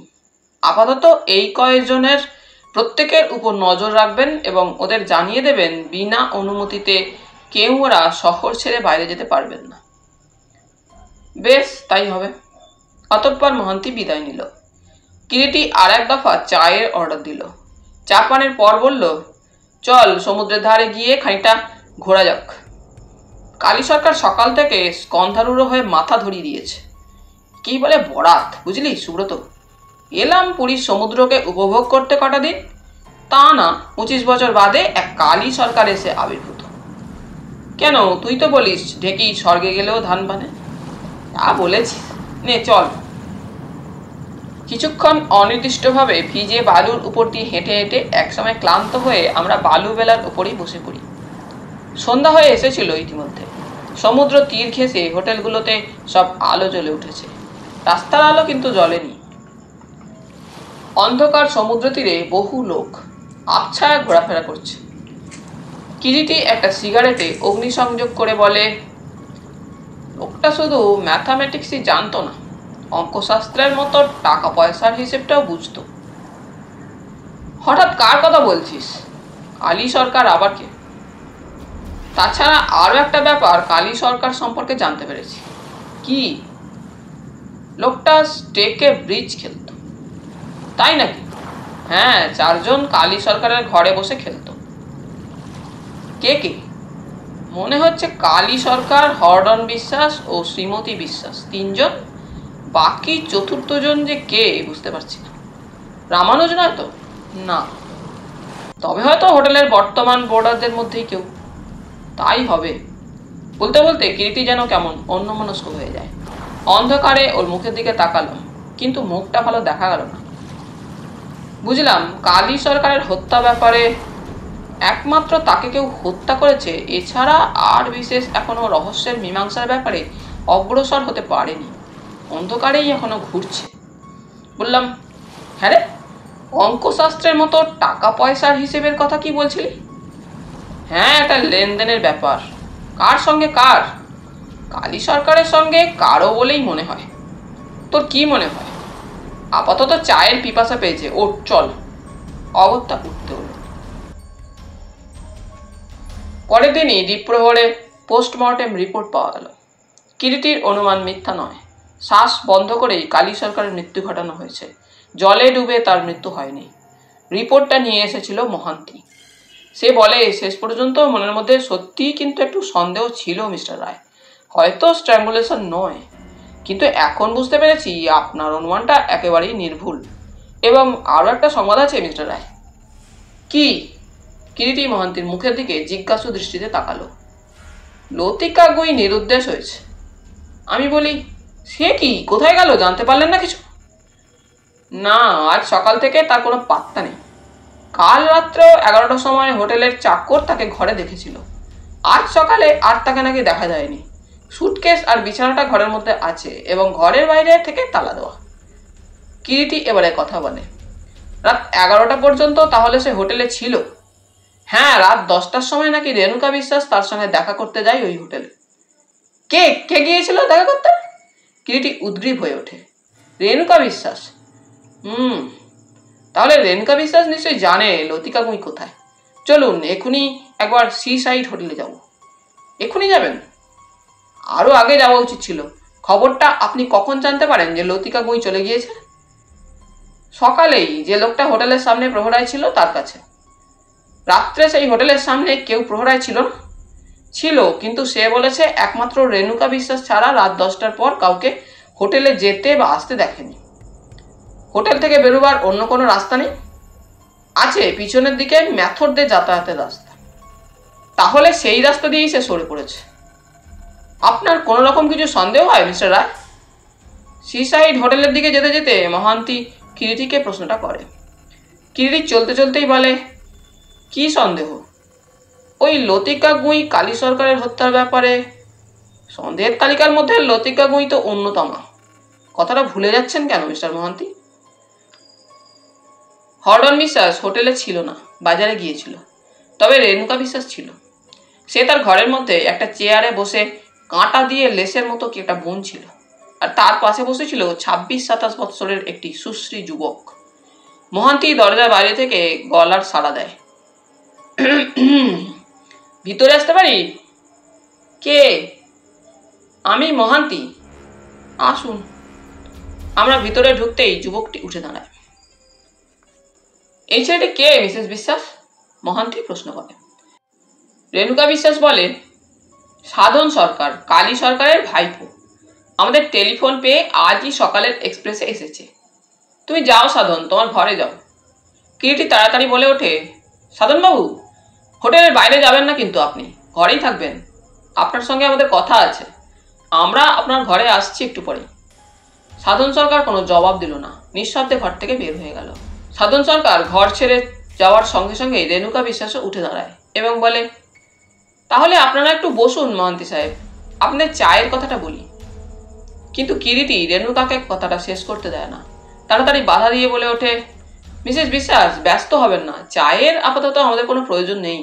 আপাতত এই কয়েকজনের প্রত্যেকের উপর নজর রাখবেন এবং ওদের জানিয়ে দেবেন বিনা অনুমতিতে কেউ ওরা শহর ছেড়ে বাইরে যেতে পারবেন না। বেশ, তাই হবে। অতঃপর মহান্তি বিদায় নিল। কিরিটি আর এক দফা চায়ের অর্ডার দিল। চা পানের পর বলল, চল সমুদ্রের ধারে গিয়ে খানিকটা ঘোরা যাক। কালী সরকার সকাল থেকে স্কন্ধারুড়ো হয়ে মাথা ধরিয়ে দিয়েছে। কি বলে বরাত, বুঝলি সুব্রত? এলাম পুরীর সমুদ্রকে উপভোগ করতে কটা দিন, তা না 25 বছর বাদে এক কালী সরকার এসে আবির্ভূত। কেন, তুই তো বলিস ঢেকি স্বর্গে গেলেও ধান বানে। তা বলেছিস, নে চল। কিছুক্ষণ অনির্দিষ্টভাবে ভিজে বালুর উপর দিয়ে হেঁটে হেঁটে একসময় ক্লান্ত হয়ে আমরা বালু বেলার উপরেই বসে পড়ি। সন্ধ্যা হয়ে এসেছিল ইতিমধ্যে। সমুদ্র তীর ঘেঁষে হোটেলগুলোতে সব আলো জ্বলে উঠেছে, রাস্তার আলো কিন্তু জ্বলেনি। অন্ধকার সমুদ্র তীরে বহু লোক আবছায়া ঘোরাফেরা করছে। কিরিটি একটা সিগারেটে অগ্নিসংযোগ করে বলে, লোকটা শুধু ম্যাথামেটিক্সই জানতো না, অঙ্কশাস্ত্রের মতো টাকা পয়সার হিসেবটাও বুঝতো। হঠাৎ কার কথা বলছিস? কালী সরকার আবার কে? তাছাড়া আরও একটা ব্যাপার কালী সরকার সম্পর্কে জানতে পেরেছি। কি? লোকটা স্টেকে ব্রিজ খেলত। তাই নাকি? হ্যাঁ, 4 জন কালী সরকারের ঘরে বসে খেলত। কে কে? মনে হচ্ছে কালী সরকার, হরডন বিশ্বাস ও শ্রীমতী বিশ্বাস, 3 জন। বাকি 4র্থ জন যে কে বুঝতে পারছি না। রামানুজ নয় তো? না। তবে হয়তো হোটেলের বর্তমান বোর্ডারদের মধ্যেই কেউ। তাই হবে। বলতে বলতে কিরিটি যেন কেমন অন্যমনস্ক হয়ে যায়। অন্ধকারে ওর মুখের দিকে তাকালাম, কিন্তু মুখটা ভালো দেখা গেল না। বুঝলাম কালী সরকারের হত্যা ব্যাপারে একমাত্র তাকে কেউ হত্যা করেছে, এছাড়া আর বিশেষ এখনো রহস্যের মীমাংসার ব্যাপারে অগ্রসর হতে পারেনি। অন্ধকারেই এখনো ঘুরছে। বললাম, হ্যাঁ রে, অঙ্কশাস্ত্রের মতো টাকা পয়সার হিসেবের কথা কি বলছিলি? হ্যাঁ, একটা লেনদেনের ব্যাপার। কার সঙ্গে কার? কালী সরকারের সঙ্গে কারো বলেই মনে হয়। তোর কি মনে হয়? আপাতত চায়ের পিপাসা পেয়েছে, ওঠ চল। অগত্যা উঠতে হলো। পরের দিনই দ্বীপ্রহরে পোস্টমর্টেম রিপোর্ট পাওয়া গেল। কিরিটির অনুমান মিথ্যা নয়। শ্বাস বন্ধ করেই কালী সরকারের মৃত্যু ঘটানো হয়েছে, জলে ডুবে তার মৃত্যু হয়নি। রিপোর্টটা নিয়ে এসেছিল মহান্তি। সে বলে, শেষ পর্যন্ত মনের মধ্যে সত্যিই কিন্তু একটু সন্দেহ ছিল মিস্টার রায়, হয়তো স্ট্র্যাঙ্গুলেশন নয়, কিন্তু এখন বুঝতে পেরেছি আপনার অনুমানটা একেবারেই নির্ভুল। এবং আরও একটা সংবাদ আছে মিস্টার রায়। কি? কিরিটি মহান্তির মুখের দিকে জিজ্ঞাসু দৃষ্টিতে তাকালো। লতিকা গুঁই নিরুদ্দেশ হয়েছে। আমি বলি, সে কি, কোথায় গেল, জানতে পারলেন না কিছু? না, আজ সকাল থেকে তার কোনো পাত্তা নেই। কাল রাত্রেও 11টার সময় হোটেলের চাকর তাকে ঘরে দেখেছিল। আজ সকালে আর তাকে নাকি দেখা যায়নি। সুটকেস আর বিছানাটা ঘরের মধ্যে আছে এবং ঘরের বাইরে থেকে তালা দেওয়া। কিরিটি এবারে কথা বলে, রাত 11টা পর্যন্ত তাহলে সে হোটেলে ছিল? হ্যাঁ, রাত 10টার সময় নাকি রেণুকা বিশ্বাস তার সঙ্গে দেখা করতে যায় ওই হোটেলে। কে কে গিয়েছিল দেখা করতে? কিরিটি উদ্গ্রীব হয়ে ওঠে। রেণুকা বিশ্বাস? তাহলে রেণুকা বিশ্বাস নিশ্চয়ই জানে লতিকা গুঁই কোথায়। চলুন এখুনি একবার সি সাইড হোটেলে যাব। এখুনি যাবেন? আরও আগে যাওয়া উচিত ছিল। খবরটা আপনি কখন জানতে পারেন যে লতিকা গুঁই চলে গিয়েছে? সকালেই, যে লোকটা হোটেলের সামনে প্রহরায় ছিল তার কাছে। রাত্রে সেই হোটেলের সামনে কেউ প্রহরায় ছিল না? ছিল, কিন্তু সে বলেছে একমাত্র রেণুকা বিশ্বাস ছাড়া রাত 10টার পর কাউকে হোটেলে যেতে বা আসতে দেখেনি। হোটেল থেকে বেরোবার অন্য কোনো রাস্তা নেই? আছে, পিছনের দিকে মেথড দিয়ে যাতায়াতের রাস্তা। তাহলে সেই রাস্তা দিয়েই সে সরে পড়েছে। আপনার কোনো রকম কিছু সন্দেহ হয় মিস্টার রায়? সিসাইড হোটেলের দিকে যেতে যেতে মহান্তি কিরিটিকে প্রশ্নটা করে। কিরিটি চলতে চলতেই বলে, কি সন্দেহ? ওই লতিকা গুঁই কালী সরকারের হত্যার ব্যাপারে সন্দেহের তালিকার মধ্যে লতিকা গুঁই তো অন্যতমা। কথাটা ভুলে যাচ্ছেন কেন মিস্টার মহান্তি? হরডন বিশ্বাস হোটেলে ছিল না, বাজারে গিয়েছিল। তবে রেণুকা বিশ্বাস ছিল। সে তার ঘরের মধ্যে একটা চেয়ারে বসে কাঁটা দিয়ে লেসের মতো কি একটা বুনছিল, আর তার পাশে বসেছিল 26-27 বৎসরের একটি সুশ্রী যুবক। মহান্তি দরজার বাইরে থেকে গলার সাড়া দেয়, ভিতরে আসতে পারি? কে? আমি মহান্তি, আসুন। আমরা ভিতরে ঢুকতেই যুবকটি উঠে দাঁড়ায়। এই ছেলেটি কে মিসেস বিশ্বাস? মহান্তি প্রশ্ন করে। রেণুকা বিশ্বাস বলে, সাধন সরকার, কালী সরকারের ভাইপো। আমাদের টেলিফোন পেয়ে আজই সকালের এক্সপ্রেসে এসেছে। তুমি যাও সাধন, তোমার ঘরে যাও। কিরিটি তাড়াতাড়ি বলে ওঠে, সাধনবাবু, হোটেলের বাইরে যাবেন না কিন্তু, আপনি ঘরেই থাকবেন। আপনার সঙ্গে আমাদের কথা আছে। আমরা আপনার ঘরে আসছি একটু পরে। সাধন সরকার কোনো জবাব দিল না, নিঃশব্দে ঘর থেকে বের হয়ে গেল। সাধন সরকার ঘর ছেড়ে যাওয়ার সঙ্গে সঙ্গে রেণুকা বিশ্বাসও উঠে দাঁড়ায় এবং বলে, তাহলে আপনারা একটু বসুন মহান্তি সাহেব, আপনাদের চায়ের কথাটা বলি। কিন্তু কিরিটি রেণুকাকে কথাটা শেষ করতে দেয় না, তাড়াতাড়ি বাধা দিয়ে বলে ওঠে, মিসেস বিশ্বাস, ব্যস্ত হবেন না, চায়ের আপাতত আমাদের কোনো প্রয়োজন নেই।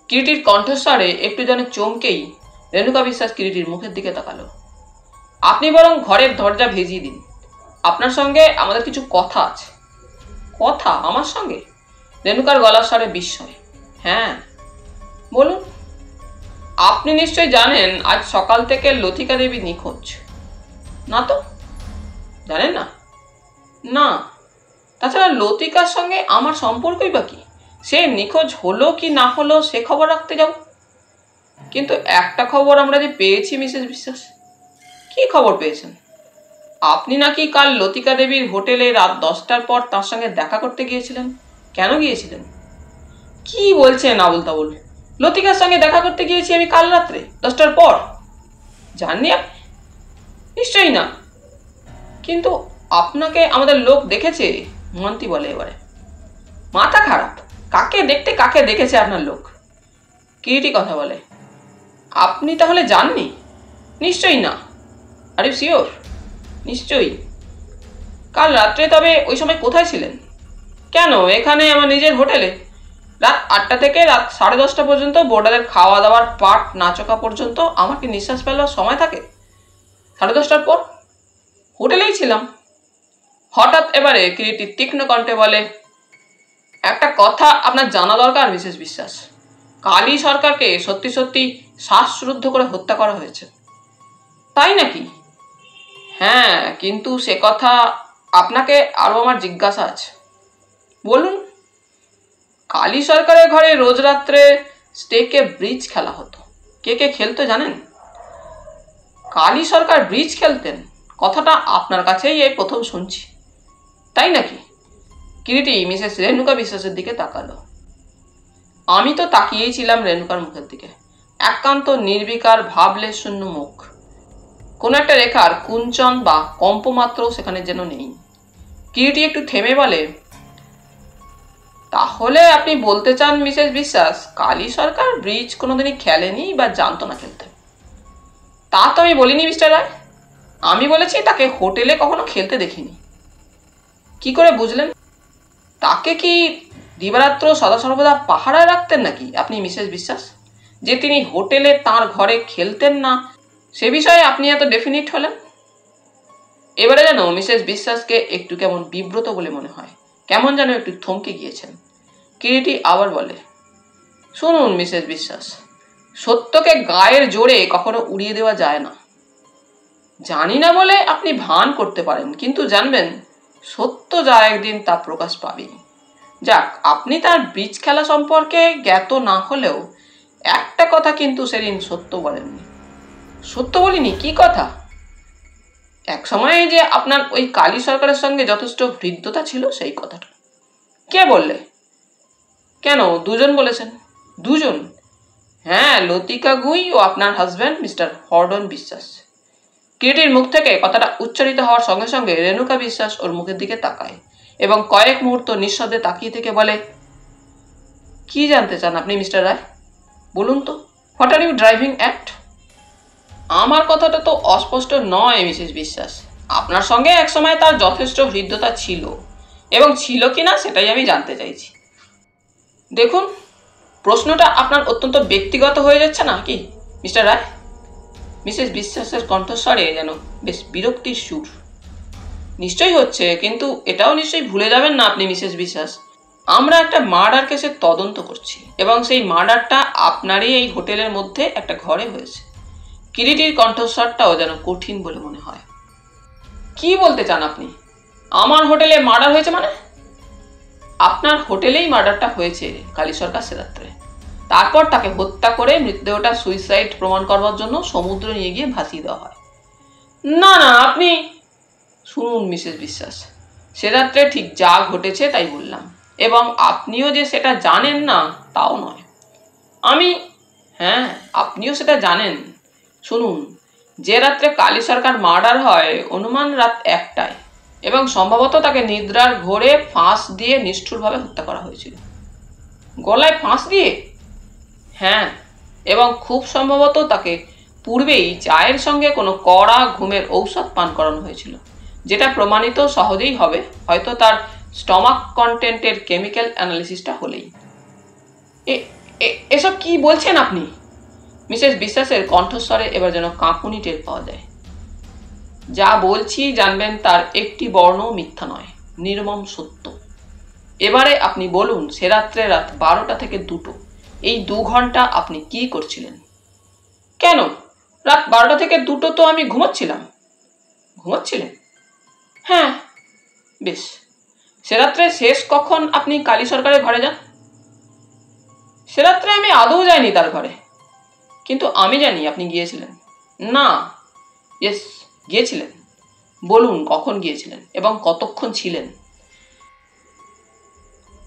কিরিটির কণ্ঠস্বরে একটু যেন চমকেই রেণুকা বিশ্বাস কিরিটির মুখের দিকে তাকালো। আপনি বরং ঘরের দরজা ভেজিয়ে দিন, আপনার সঙ্গে আমাদের কিছু কথা আছে। কথা আমার সঙ্গে? রেণুকার গলার স্বরে বিস্ময়। হ্যাঁ, বলুন। আপনি নিশ্চয়ই জানেন আজ সকাল থেকে লতিকা দেবী নিখোঁজ। না তো? জানেন না? না। তাছাড়া লতিকার সঙ্গে আমার সম্পর্কই বা কি? সে নিখোঁজ হলো কি না হলো সে খবর রাখতে যাও। কিন্তু একটা খবর আমরা যে পেয়েছি মিসেস বিশ্বাস। কি খবর পেয়েছেন? আপনি নাকি কাল লতিকা দেবীর হোটেলে রাত 10টার পর তার সঙ্গে দেখা করতে গিয়েছিলেন। কেন গিয়েছিলেন? কি বলছেন আবুল তাবুল? লতিকার সঙ্গে দেখা করতে গিয়েছি আমি কাল রাত্রে 10টার পর? জাননি আপনি? নিশ্চয়ই না। কিন্তু আপনাকে আমাদের লোক দেখেছে, মহান্তি বলে এবারে। মাথা খারাপ, কাকে দেখতে কাকে দেখেছে আপনার লোক? কিরিটি কথা বলে, আপনি তাহলে জাননি? নিশ্চয়ই না। Are you sure? নিশ্চয়ই। কাল রাত্রে তবে ওই সময় কোথায় ছিলেন? কেন, এখানে আমার নিজের হোটেলে। রাত 8টা থেকে রাত 10:30 পর্যন্ত বোর্ডারের খাওয়া দাওয়ার পাট না চোখা পর্যন্ত আমার কি নিঃশ্বাস ফেলার সময় থাকে? 10:30টার পর হোটেলেই ছিলাম। হঠাৎ এবারে কিরিটি তীক্ষ্ণ কণ্ঠে বলে, একটা কথা আপনার জানা দরকার মিসেস বিশ্বাস। কালী সরকারকে সত্যি সত্যি শ্বাসরুদ্ধ করে হত্যা করা হয়েছে। তাই নাকি? হ্যাঁ, কিন্তু সে কথা আপনাকে আরও আমার জিজ্ঞাসা আছে। বলুন। কালী সরকারের ঘরে রোজ রাত্রে স্টেকে ব্রিজ খেলা হতো। কে কে খেলতো জানেন? কালী সরকার ব্রিজ খেলতেন? কথাটা আপনার কাছেই এই প্রথম শুনছি। তাই নাকি? কিরিটি মিসেস রেণুকা বিশ্বাসের দিকে তাকালো। আমি তো তাকিয়েই ছিলাম রেণুকার মুখের দিকে। একান্ত নির্বিকার, ভাবলেশ শূন্য মুখ। কোনো একটা রেখার কুঞ্চন বা কম্পমাত্রও সেখানে যেন নেই। কিরিটি একটু থেমে বলে, তাহলে আপনি বলতে চান মিসেস বিশ্বাস কালী সরকার ব্রিজ কোনোদিনই খেলেনি বা জানতো না খেলতে? তা তো আমি বলিনি মিস্টার রায়। আমি বলেছি তাকে হোটেলে কখনো খেলতে দেখিনি। কি করে বুঝলেন? তাকে কি দিবারাত্র সদা সর্বদা পাহারায় রাখতেন নাকি আপনি মিসেস বিশ্বাস, যে তিনি হোটেলে তার ঘরে খেলতেন না সে বিষয়ে আপনি এত ডেফিনিট হলেন? এবারে যেন মিসেস বিশ্বাসকে একটু কেমন বিব্রত বলে মনে হয়, কেমন যেন একটু থমকে গিয়েছেন। কিরিটি আবার বলে, শুনুন মিসেস বিশ্বাস, সত্যকে গায়ের জোরে কখনো উড়িয়ে দেওয়া যায় না। জানি না বলে আপনি ভান করতে পারেন, কিন্তু জানবেন সত্য যা একদিন তা প্রকাশ পাবেই। যাক, আপনি তার ব্রিজ খেলা সম্পর্কে জ্ঞাত না হলেও একটা কথা কিন্তু সেদিন সত্য বলেননি। সত্য বলিনি? কি কথা? এক সময়ে যে আপনার ওই কালী সরকারের সঙ্গে যথেষ্ট হৃদ্যতা ছিল সেই কথাটা। কে বললে? কেন, দুজন বলেছেন। দুজন? হ্যাঁ, লতিকা গুই ও আপনার হাজব্যান্ড মিস্টার হর্ডন বিশ্বাস। কিরিটির মুখ থেকে কথাটা উচ্চারিত হওয়ার সঙ্গে সঙ্গে রেণুকা বিশ্বাস ওর মুখের দিকে তাকায় এবং কয়েক মুহূর্ত নিঃশব্দে তাকিয়ে থেকে বলে, কি জানতে চান আপনি মিস্টার রায়? বলুন তো, what are you driving at? আমার কথাটা তো অস্পষ্ট নয় মিসেস বিশ্বাস। আপনার সঙ্গে একসময় তার যথেষ্ট হৃদ্যতা ছিল, এবং ছিল কিনা সেটাই আমি জানতে চাইছি। দেখুন, প্রশ্নটা আপনার অত্যন্ত ব্যক্তিগত হয়ে যাচ্ছে না কি মিস্টার রায়? মিসেস বিশ্বাসের কণ্ঠস্বরে যেন বেশ বিরক্তির সুর। নিশ্চয়ই হচ্ছে, কিন্তু এটাও নিশ্চয়ই ভুলে যাবেন না আপনি মিসেস বিশ্বাস, আমরা একটা মার্ডার কেসের তদন্ত করছি, এবং সেই মার্ডারটা আপনারই এই হোটেলের মধ্যে একটা ঘরে হয়েছে। কিরিটির কণ্ঠস্বরটাও যেন কঠিন বলে মনে হয়। কি বলতে চান আপনি? আমার হোটেলে মার্ডার হয়েছে মানে? আপনার হোটেলেই মার্ডারটা হয়েছে কালী সরকার সে রাত্রে। তারপর তাকে হত্যা করে মৃতদেহটা সুইসাইড প্রমাণ করবার জন্য সমুদ্রে নিয়ে গিয়ে ভাসিয়ে দেওয়া হয়। না না, আপনি শুনুন মিসেস বিশ্বাস, সে রাত্রে ঠিক যা ঘটেছে তাই বললাম, এবং আপনিও যে সেটা জানেন না তাও নয়। হ্যাঁ, আপনিও সেটা জানেন। শুনুন, যে রাত্রে কালী সরকার মার্ডার হয় অনুমান রাত 1টায়, এবং সম্ভবত তাকে নিদ্রার ঘোরে ফাঁস দিয়ে নিষ্ঠুরভাবে হত্যা করা হয়েছিল। গলায় ফাঁস দিয়ে? হ্যাঁ, এবং খুব সম্ভবত তাকে পূর্বেই চায়ের সঙ্গে কোনো কড়া ঘুমের ঔষধ পান করানো হয়েছিল, যেটা প্রমাণিত সহজেই হবে হয়তো তার স্টমাক কন্টেন্টের কেমিক্যাল অ্যানালিসিসটা হলেই। এসব কি বলছেন আপনি? মিসেস বিশ্বাসের কণ্ঠস্বরে এবার যেন কাঁপুনি টের পাওয়া যায়। যা বলছি জানবেন তার একটি বর্ণ মিথ্যা নয়, নির্মম সত্য। এবারে আপনি বলুন, সে রাত্রে রাত 12টা থেকে 2টো এই 2 ঘন্টা আপনি কি করছিলেন? কেন, রাত 12টা থেকে 2টো তো আমি ঘুমাচ্ছিলাম। ঘুমাচ্ছিলেন? হ্যাঁ। বেশ, সে রাত্রে শেষ কখন আপনি কালী সরকারের ঘরে যান? সে রাত্রে আমি আদৌ যাইনি তার ঘরে, কিন্তু আমি জানি আপনি গিয়েছিলেন। না, ইয়েস, গিয়েছিলেন। বলুন কখন গিয়েছিলেন এবং কতক্ষণ ছিলেন?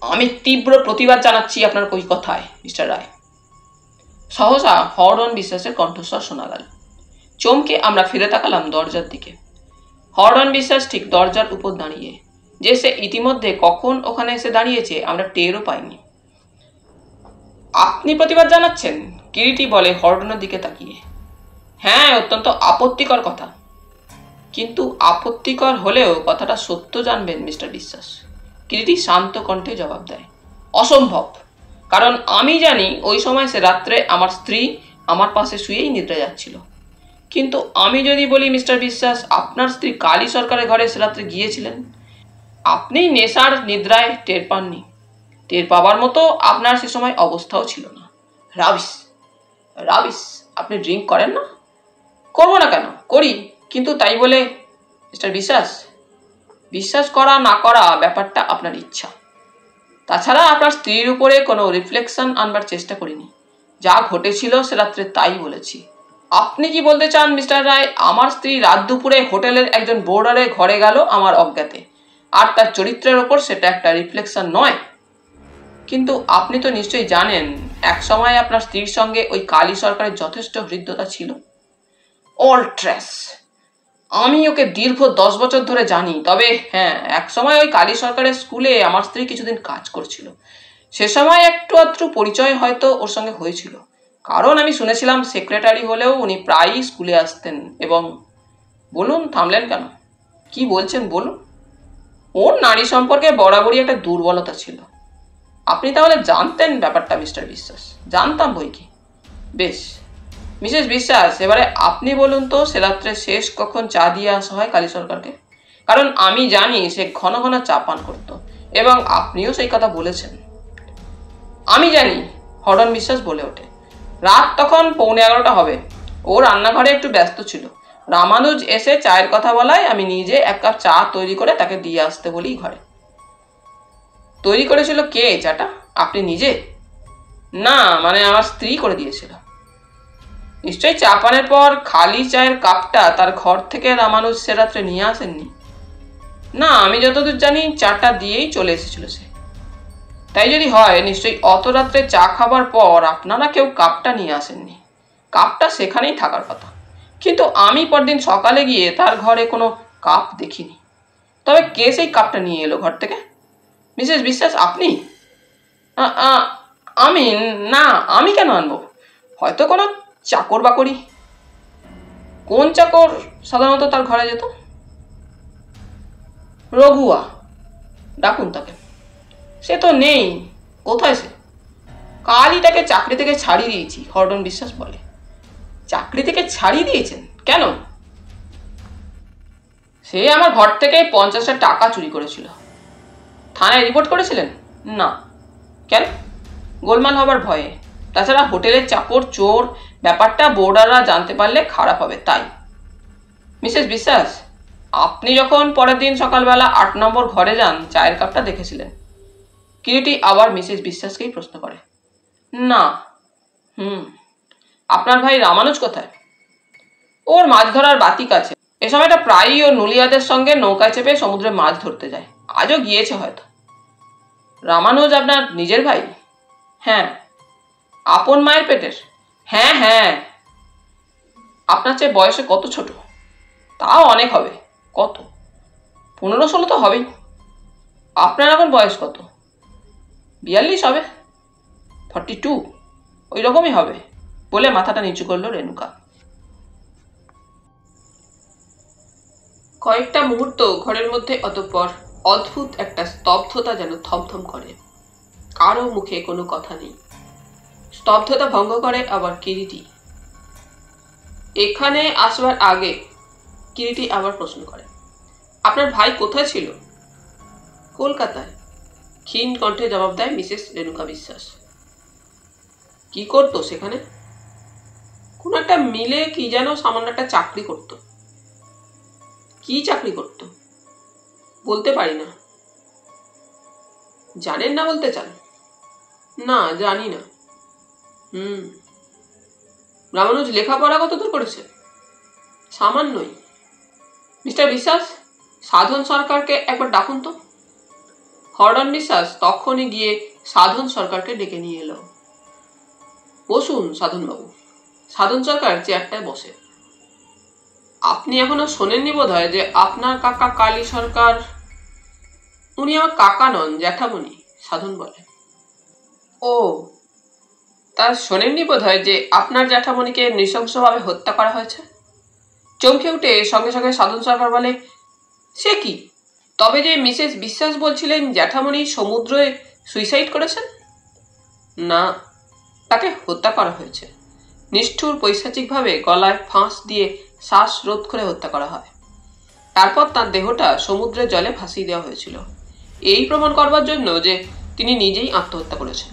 আমি তীব্র প্রতিবাদ জানাচ্ছি আপনার ওই কথায় মিস্টার রায়। সহসা হর্ডন বিশ্বাসের কণ্ঠস্বর শোনা গেল। চমকে আমরা ফিরে তাকালাম দরজার দিকে। হর্ডন বিশ্বাস ঠিক দরজার উপর দাঁড়িয়ে, যে সে ইতিমধ্যে কখন ওখানে এসে দাঁড়িয়েছে আমরা টেরও পাইনি। আপনি প্রতিবাদ জানাচ্ছেন? কিরিটি বলে হর্ডনের দিকে তাকিয়ে। হ্যাঁ, অত্যন্ত আপত্তিকর কথা। কিন্তু আপত্তিকর হলেও কথাটা সত্য জানবেন মিস্টার বিশ্বাস, কিরিটি শান্ত কণ্ঠে জবাব দেয়। অসম্ভব, কারণ আমি জানি ওই সময় সে রাত্রে আমার স্ত্রী আমার পাশে শুয়েই নিদ্রা যাচ্ছিল। কিন্তু আমি যদি বলি মিস্টার বিশ্বাস, আপনার স্ত্রী কালী সরকারের ঘরে সে রাত্রে গিয়েছিলেন, আপনি নেশার নিদ্রায় টের পাননি। টের পাবার মতো আপনার সে সময় অবস্থাও ছিল না। রাবিশ রাবিশ, আপনি ড্রিঙ্ক করেন না? করবো না কেন, করি, কিন্তু তাই বলে মিস্টার বিশ্বাস, বিশ্বাস করা না করা ব্যাপারটা আপনার ইচ্ছা। তাছাড়া আপনার স্ত্রীর উপরে কোনো রিফ্লেকশন আনবার চেষ্টা করিনি। যা ঘটেছিল সে রাত্রে তাই বলেছি। আপনি কি বলতে চান মিস্টার রায়, আমার স্ত্রী রাত দুপুরে হোটেলের একজন বোর্ডারের ঘরে গেল আমার অজ্ঞাতে, আর তার চরিত্রের ওপর সেটা একটা রিফ্লেকশন নয়? কিন্তু আপনি তো নিশ্চয়ই জানেন এক সময় আপনার স্ত্রীর সঙ্গে ওই কালী সরকারের যথেষ্ট হৃদ্যতা ছিল। All trash. আমি ওকে দীর্ঘ 10 বছর ধরে জানি, তবে হ্যাঁ, এক সময় ওই কালী সরকারের স্কুলে আমার স্ত্রী কিছুদিন কাজ করছিল। সে সময় একটু আধটু পরিচয় হয়তো ওর সঙ্গে হয়েছিল, কারণ আমি শুনেছিলাম সেক্রেটারি হলেও উনি প্রায়ই স্কুলে আসতেন। এবং বলুন, থামলেন কেন? কি বলছেন বলুন। ওর নারী সম্পর্কে বরাবরই একটা দুর্বলতা ছিল। আপনি তাহলে জানতেন ব্যাপারটা মিস্টার বিশ্বাস? জানতাম বই কি। বেশ মিসেস বিশ্বাস, এবারে আপনি বলুন তো, সে রাত্রে শেষ কখন চা দিয়ে আসা হয় কালী সরকারকে? কারণ আমি জানি সে ঘন ঘন চা পান করত, এবং আপনিও সেই কথা বলেছেন। আমি জানি, হর্ডন বিশ্বাস বলে ওঠে। রাত তখন 11:15 হবে। ও রান্নাঘরে একটু ব্যস্ত ছিল। রামানুজ এসে চায়ের কথা বলায় আমি নিজে 1 কাপ চা তৈরি করে তাকে দিয়ে আসতে বলি ঘরে। তৈরি করেছিল কে চাটা? আপনি নিজে? না, মানে আমার স্ত্রী করে দিয়েছিল। নিশ্চয়ই চা পানের পর খালি চায়ের কাপটা তার ঘর থেকে রামানুজ সে রাত্রে নিয়ে আসেননি। না, আমি যতদূর জানি চাটা দিয়েই চলে এসেছিল সে। তাই যদি হয় নিশ্চয়ই অত রাত্রে চা খাবার পর আপনারা কেউ কাপটা নিয়ে আসেননি। কাপটা সেখানেই থাকার কথা, কিন্তু আমি পরদিন সকালে গিয়ে তার ঘরে কোনো কাপ দেখিনি। তবে কে সেই কাপটা নিয়ে এলো ঘর থেকে? মিসেস বিশ্বাস আপনি? আমি না, আমি কেন আনবো? হয়তো কোনো চাকর বাকরি। কোন চাকর সাধারণত তার ঘরে যেত? রঘুয়া, ডাকুন তাকে। সে তো নেই, কোথায় সে? কালই তাকে চাকরি থেকে ছাড়িয়ে দিয়েছি, হরডন বিশ্বাস বলে। চাকরি থেকে ছাড়িয়ে দিয়েছেন কেন? সে আমার ঘর থেকে 50,000 টাকা চুরি করেছিল। থানায় রিপোর্ট করেছিলেন? না। কেন? গোলমাল হবার ভয়ে। তাছাড়া হোটেলের চাকর চোর ব্যাপারটা বোর্ডাররা জানতে পারলে খারাপ হবে, তাই। মিসেস বিশ্বাস, আপনি যখন পরের দিন সকালবেলা 8 নম্বর ঘরে যান চায়ের কাপটা দেখেছিলেন? কিরিটি আবার মিসেস বিশ্বাসকেই প্রশ্ন করে। না। আপনার ভাই রামানুজ কোথায়? ওর মাছ ধরার বাতিক আছে। এ সময়টা প্রায়ই ও নুলিয়াদের সঙ্গে নৌকায় চেপে সমুদ্রে মাছ ধরতে যায়। আজও গিয়েছে হয়তো। রামানুজ আপনার নিজের ভাই? হ্যাঁ। আপন মায়ের পেটের? হ্যাঁ হ্যাঁ। আপনার চেয়ে বয়সে কত ছোট? তাও অনেক হবে। কত? 15-16 তো হবেই। আপনার এখন বয়স কত? 42 হবে। 42? ওই রকমই হবে বলে মাথাটা নিচু করলো রেণুকা। কয়েকটা মুহূর্ত ঘরের মধ্যে অতঃপর অদ্ভুত একটা স্তব্ধতা যেন থমথম করে। কারো মুখে কোনো কথা নেই। স্তব্ধতা ভঙ্গ করে আবার কিরিটি। এখানে আসবার আগে কিরিটি আবার প্রশ্ন করে, আপনার ভাই কোথায় ছিল? কলকাতায়, ক্ষীণ কণ্ঠে জবাব দেয় মিসেস রেণুকা বিশ্বাস। কি করতো সেখানে? কোন একটা মিলে কি যেন সামান্য একটা চাকরি করত। কি চাকরি করত? বলতে পারি না। জানেন না বলতে চান? না, জানি না। রামানুজ লেখাপড়া কতদূর করেছে? সামান্যই। মিস্টার বিশ্বাস, সাধন সরকারকে একবার ডাকুন তো। হরডন বিশ্বাস তখনই গিয়ে সাধন সরকারকে ডেকে নিয়ে এলো। বসুন সাধনবাবু। সাধন সরকার চেয়ারটায় বসে। আপনি এখনো শোনেননি বোধ হয় যে আপনার কাকা কালী সরকার? উনি আমার কাকা নন, জ্যাঠামণি, সাধন বলে। ও, তা শোনেননি বোধ হয় যে আপনার জ্যাঠামণিকে নৃশংসভাবে হত্যা করা হয়েছে? চমকে উঠে সঙ্গে সঙ্গে সাধন সরকার বলে, সে কি? তবে যে মিসেস বিশ্বাস বলছিলেন জ্যাঠামণি সমুদ্রে সুইসাইড করেছেন? না, তাকে হত্যা করা হয়েছে। নিষ্ঠুর পৈশাচিকভাবে গলায় ফাঁস দিয়ে শ্বাস রোধ করে হত্যা করা হয়। তারপর তার দেহটা সমুদ্রের জলে ভাসিয়ে দেওয়া হয়েছিল, এই প্রমাণ করবার জন্য যে তিনি নিজেই আত্মহত্যা করেছেন।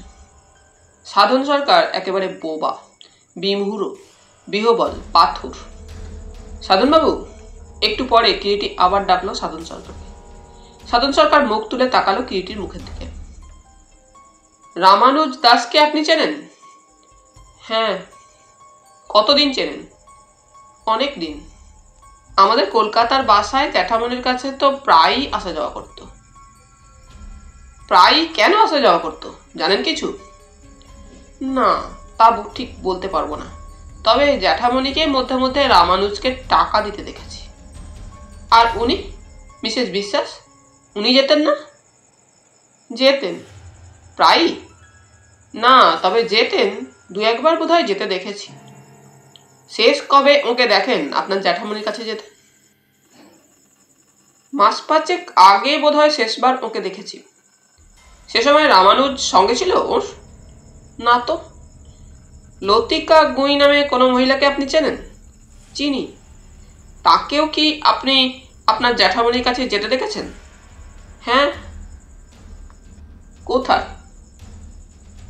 সাধন সরকার একেবারে বোবা, বিমূঢ়, বিহবল, পাথর। সাধনবাবু, একটু পরে কিরিটি আবার ডাকলো সাধন সরকারকে। সাধন সরকার মুখ তুলে তাকালো কিরিটির মুখের দিকে। রামানুজ দাসকে আপনি চেনেন? হ্যাঁ। কতদিন চেনেন? অনেক দিন। আমাদের কলকাতার বাসায় জ্যাঠামণির কাছে তো প্রায়ই আসা যাওয়া করত। প্রায়ই কেন আসা যাওয়া করতো জানেন কিছু? না, তা ঠিক বলতে পারবো না। তবে জ্যাঠামণিকে মধ্যে মধ্যে রামানুজকে টাকা দিতে দেখেছি। আর উনি, মিসেস বিশ্বাস, উনি যেতেন না? যেতেন প্রায়ই? না, তবে যেতেন, 2-1 বার বোধহয় যেতে দেখেছি। শেষ কবে ওকে দেখেন আপনার জ্যাঠামণির কাছে যেতে? 5 মাস আগে বোধহয় শেষবার ওকে দেখেছি। সে সময় রামানুজ সঙ্গে ছিল ওর? না তো। লতিকা গুই নামে কোনো মহিলাকে আপনি চেনেন? চিনি। তাকেও কি আপনি আপনার জ্যাঠামণির কাছে যেতে দেখেছেন? হ্যাঁ। কোথায়?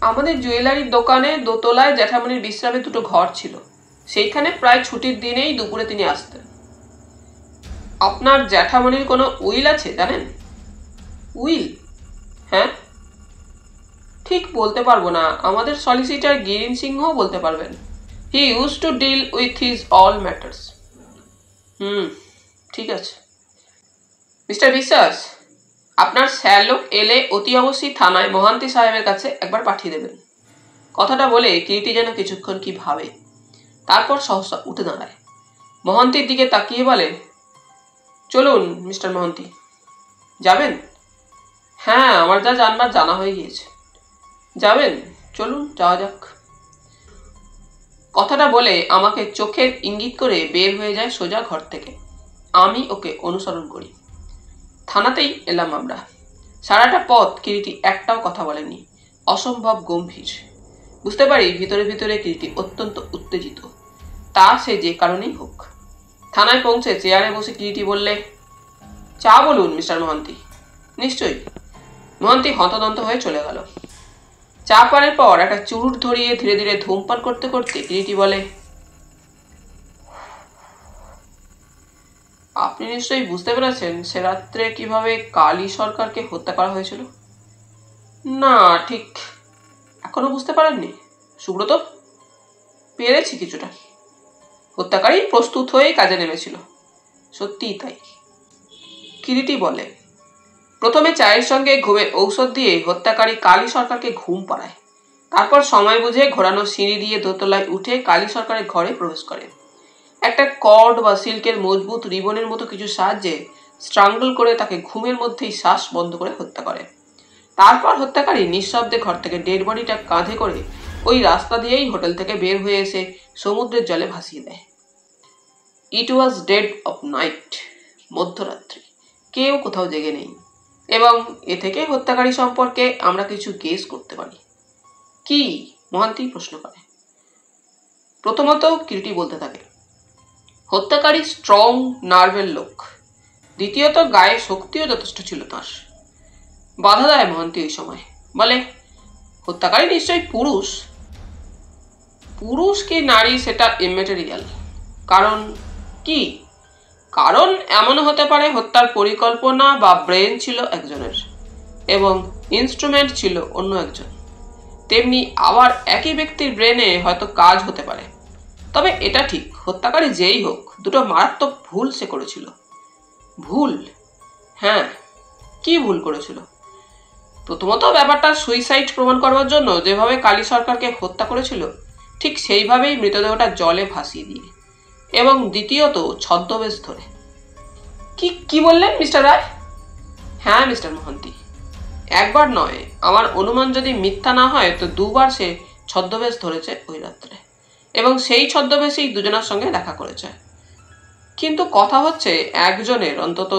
আমাদের জুয়েলারির দোকানে দোতলায় জ্যাঠামণির বিশ্রামের 2টো ঘর ছিল, সেইখানে প্রায় ছুটির দিনেই দুপুরে তিনি আসতেন। আপনার জ্যাঠামণির কোনো উইল আছে জানেন? উইল? হ্যাঁ। ঠিক বলতে পারবো না, আমাদের সলিসিটার গিরিন সিংহ বলতে পারবেন। He use to deal with his all matters. ঠিক আছে। মিস্টার বিশ্বাস, আপনার স্যারলোক এলে অতি অবশ্যই থানায় মহান্তি সাহেবের কাছে একবার পাঠিয়ে দেবেন। কথাটা বলে কিরিটি যেন কিছুক্ষণ কি ভাবে, তারপর সহসা উঠে দাঁড়ায়, মহান্তির দিকে তাকিয়ে বলে, চলুন মিস্টার মহান্তি। যাবেন? হ্যাঁ, আমার যা জানবার জানা হয়ে গিয়েছে। যাবেন? চলুন যাওয়া যাক। কথাটা বলে আমাকে চোখের ইঙ্গিত করে বের হয়ে যায় সোজা ঘর থেকে। আমি ওকে অনুসরণ করি। থানাতেই এলাম আমরা। সারাটা পথ কিরিটি একটাও কথা বলেনি, অসম্ভব গম্ভীর। বুঝতে পারি ভিতরে ভিতরে কিরিটি অত্যন্ত উত্তেজিত, তা সে যে কারণেই হোক। থানায় পৌঁছে চেয়ারে বসে কিরিটি বললে, চা বলুন মিস্টার মহান্তি। নিশ্চয়ই। মহান্তি হন্তদন্ত হয়ে চলে গেল। চা পানের পর একটা চুরুট ধরিয়ে ধীরে ধীরে ধূমপান করতে করতে কিরিটি বলে, আপনি নিশ্চয়ই বুঝতে পেরেছেন সে রাত্রে কিভাবে কালী সরকারকে হত্যা করা হয়েছিল? না, ঠিক এখনো বুঝতে পারেননি সুব্রত? পেরেছি কিছুটা। হত্যাকারী প্রস্তুত হয়ে কাজে নেমেছিল। সত্যিই তাই। কিরিটি বলে, প্রথমে চায়ের সঙ্গে ঘুমের ঔষধ দিয়ে হত্যাকারী কালী সরকারকে ঘুম পাড়ায়। তারপর সময় বুঝে ঘোরানো সিঁড়ি দিয়ে দোতলায় উঠে কালী সরকারের ঘরে প্রবেশ করে। একটা কর্ড বা সিল্কের মজবুত রিবনের মতো কিছু সাহায্যে স্ট্রাঙ্গল করে তাকে ঘুমের মধ্যেই শ্বাস বন্ধ করে হত্যা করে। তারপর হত্যাকারী নিঃশব্দে ঘর থেকে ডেড বডিটা কাঁধে করে ওই রাস্তা দিয়েই হোটেল থেকে বের হয়ে এসে সমুদ্রের জলে ভাসিয়ে দেয়। ইট ওয়াজ ডেড অফ নাইট, মধ্যরাত্রি। কেউ কোথাও জেগে নেই, এবং এ থেকে হত্যাকারী সম্পর্কে আমরা কিছু গেস করতে পারি। কি? মহান্তি প্রশ্ন করে। প্রথমত কিরিটি বলতে থাকে, হত্যাকারী স্ট্রং নার্ভের লোক। দ্বিতীয়ত গায়ে শক্তিও যথেষ্ট ছিল তাঁর। বাধা দেয় মহান্তি ওই সময়, বলে, হত্যাকারী নিশ্চয়ই পুরুষ। পুরুষ কি নারী সেটা ইমেটেরিয়াল। কারণ কি? কারণ এমনও হতে পারে হত্যার পরিকল্পনা বা ব্রেন ছিল একজনের এবং ইনস্ট্রুমেন্ট ছিল অন্য একজন। তেমনি আবার একই ব্যক্তির ব্রেনে হয়তো কাজ হতে পারে। তবে এটা ঠিক, হত্যাকারী যেই হোক, দুটো মারাত্মক ভুল সে করেছিল। ভুল? হ্যাঁ। কি ভুল করেছিল? প্রথমত ব্যাপারটা সুইসাইড প্রমাণ করবার জন্য যেভাবে কালী সরকারকে হত্যা করেছিল ঠিক সেইভাবেই মৃতদেহটা জলে ভাসিয়ে দিয়ে, এবং দ্বিতীয়ত ছদ্মবেশ ধরে। কি বললেন মিস্টার রায়? হ্যাঁ মিস্টার মহান্তি, একবার নয়, আমার অনুমান যদি মিথ্যা না হয় তো দুবার সে ছদ্মবেশ ধরেছে ওই রাত্রে, এবং সেই ছদ্মবেশেই দুজনের সঙ্গে দেখা করেছে। কিন্তু কথা হচ্ছে, একজনের অন্তত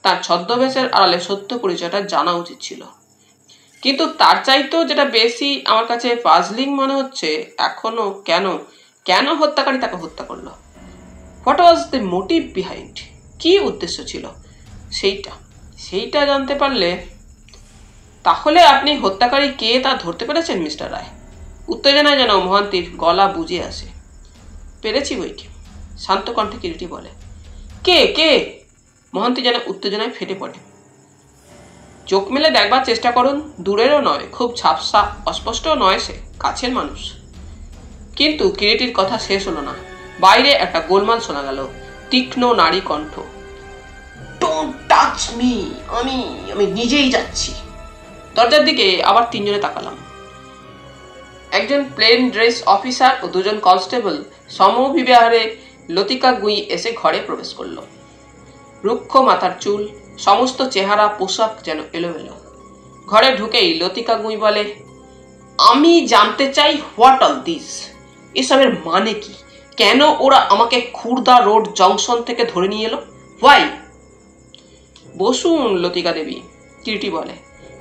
তার ছদ্মবেশের আড়ালে সত্য পরিচয়টা জানা উচিত ছিল। কিন্তু তার চাইতেও যেটা বেশি আমার কাছে পাজলিং মনে হচ্ছে এখনো, কেন হত্যাকারী তাকে হত্যা করলো? What was the motive behind? কি উদ্দেশ্য ছিল সেইটা জানতে পারলে। তাহলে আপনি হত্যাকারী কে তা ধরতে পেরেছেন মিস্টার রায়? উত্তেজনায় যেন মহান্তির গলা বুঝে আসে। পেরেছি বইকে, শান্ত কণ্ঠে কিরিটি বলে। কে? মহান্তি যেন উত্তেজনায় ফেটে পড়ে। চোখ মেলে দেখবার চেষ্টা করুন, দূরেরও নয়, খুব ঝাপসা অস্পষ্টও নয়, সে কাছের মানুষ। কিন্তু কিরিটির কথা শেষ হলো না। বাইরে একটা গোলমাল শোনা গেল, তীক্ষ্ণ নারী কণ্ঠ। ডোন্ট টাচ মি, আমি নিজেই যাচ্ছি। দরজার দিকে আবার তিনজনে তাকালাম। একজন প্লেন ড্রেস অফিসার ও দুজন কনস্টেবল সমভিব্যাহারে লতিকা গুঁই এসে ঘরে প্রবেশ করল। রুক্ষ মাথার চুল, সমস্ত চেহারা পোশাক যেন এলোমেলো। ঘরে ঢুকেই লতিকা গুঁই বলে, আমি জানতে চাই হোয়াট অল দিস, এসবের মানে কি? কেন ওরা আমাকে খুর্দা রোড জংশন থেকে ধরে নিয়ে এলো? হোয়াই? বসুন লতিকা দেবী, কিরিটি বলে।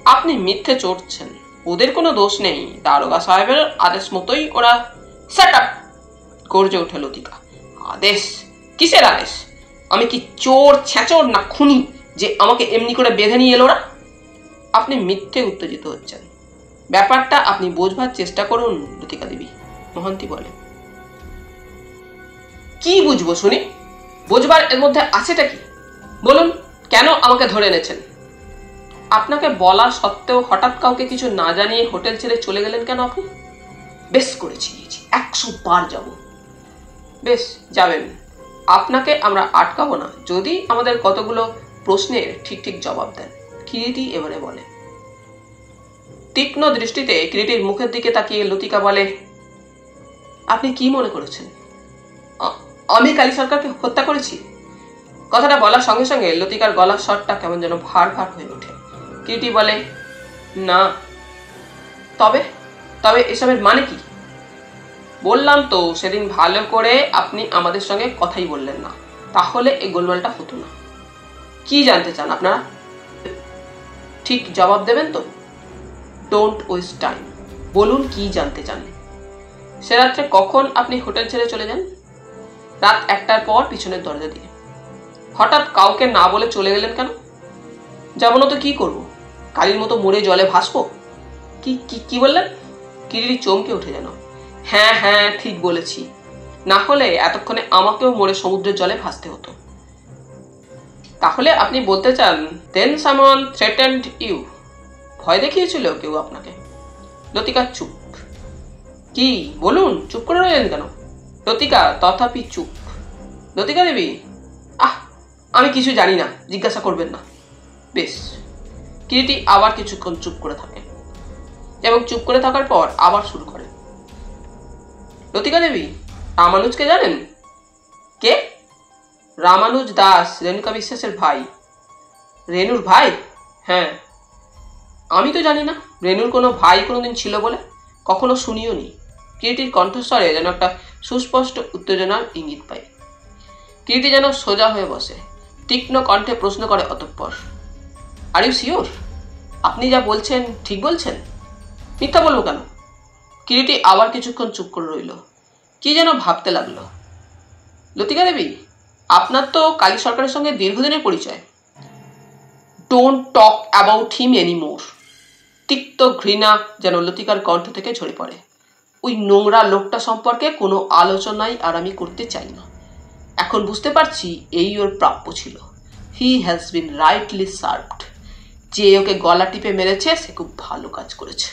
আপনি মিথ্যে চড়ছেন, ওদের কোনো দোষ নেই, দারোগা সাহেবের আদেশ মতোই ওরা। সেট আপ, গর্জে ওঠে লতিকা। আদেশ? কিসের আদেশ? আমি কি চোর ছেঁচোর না খুনি যে আমাকে এমনি করে বেঁধে নিয়ে এলো ওরা? আপনি মিথ্যে উত্তেজিত হচ্ছেন। ব্যাপারটা আপনি বোঝবার চেষ্টা করুন লতিকা দেবী, মহান্তি বলে। কি বুঝবো শুনি? বোঝবার এর মধ্যে আছেটা কি? বলুন, কেন আমাকে ধরে এনেছেন? আপনাকে বলা সত্ত্বেও হঠাৎ কাউকে কিছু না জানিয়ে হোটেল ছেড়ে চলে গেলেন কেন আপনি? বেশ করেছি, 100 বার যাব। বেশ, যাবেন। আপনাকে আমরা আটকাবো না যদি আমাদের কতগুলো প্রশ্নের ঠিক জবাব দেন। কিরিটি এবারে বলে। তীক্ষ্ণ দৃষ্টিতে কিরিটির মুখের দিকে তাকিয়ে লতিকা বলে, আপনি কি মনে করেছেন আমি কালী সরকারকে হত্যা করেছি? কথাটা বলার সঙ্গে সঙ্গে লতিকার গলার স্বরটা কেমন যেন ভার ভার হয়ে ওঠে। কিরিটি বলে, না। তবে তবে এসবের মানে কি? বললাম তো, সেদিন ভালো করে আপনি আমাদের সঙ্গে কথাই বললেন না, তাহলে এই গোলমালটা হতো না। কি জানতে চান আপনারা? ঠিক জবাব দেবেন তো? ডোন্ট ওয়েস্ট টাইম, বলুন কি জানতে চান। সে রাত্রে কখন আপনি হোটেল ছেড়ে চলে যান? রাত 1টার পর পিছনের দরজা দিয়ে। হঠাৎ কাউকে না বলে চলে গেলেন কেন? যাবো না তো কি করবো? কালির মতো মরে জলে ভাসবো? কি কি কি বললেন? কিরিটি চমকে উঠে যেন। হ্যাঁ হ্যাঁ, ঠিক বলেছি, না হলে এতক্ষণে আমাকেও মরে সমুদ্রের জলে ভাসতে হতো। তাহলে আপনি বলতে চান, দেন সামওয়ান থ্রেটেন্ড ইউ, ভয় দেখিয়েছিল কেউ আপনাকে? লতিকা চুপ। কি বলুন, চুপ করে রইলেন কেন? লতিকা তথাপি চুপ। লতিকা দেবী, আমি কিছু জানি না, জিজ্ঞাসা করবেন না। বেশ। কিরিটি আবার কিছুক্ষণ চুপ করে থাকে এবং চুপ করে থাকার পর আবার শুরু করে। লতিকা দেবী, রামানুজকে জানেন? কে? রামানুজ দাস, রেণুকা বিশ্বাসের ভাই। রেণুর ভাই? হ্যাঁ। আমি তো জানি না রেণুর কোনো ভাই কোনোদিন ছিল বলে, কখনো শুনিও নি। কিরিটির কণ্ঠস্বরে যেন একটা সুস্পষ্ট উত্তেজনার ইঙ্গিত পাই। কিরিটি যেন সোজা হয়ে বসে, তীক্ষ্ণ কণ্ঠে প্রশ্ন করে অতঃপর, আর ইউ শিওর? আপনি যা বলছেন ঠিক বলছেন? মিথ্যা বলবো কেন? কিরিটি আবার কিছুক্ষণ চুপ করে রইল, কি যেন ভাবতে লাগলো। লতিকা দেবী, আপনার তো কালী সরকারের সঙ্গে দীর্ঘদিনের পরিচয়। Don't talk about him anymore. তিক্ত ঘৃণা যেন লতিকার কণ্ঠ থেকে ঝরে পড়ে। ওই নোংরা লোকটা সম্পর্কে কোনো আলোচনাই আর আমি করতে চাই না। এখন বুঝতে পারছি এই ওর প্রাপ্য ছিল। He has been rightly served. যে ওকে গলা টিপে মেরেছে সে খুব ভালো কাজ করেছে।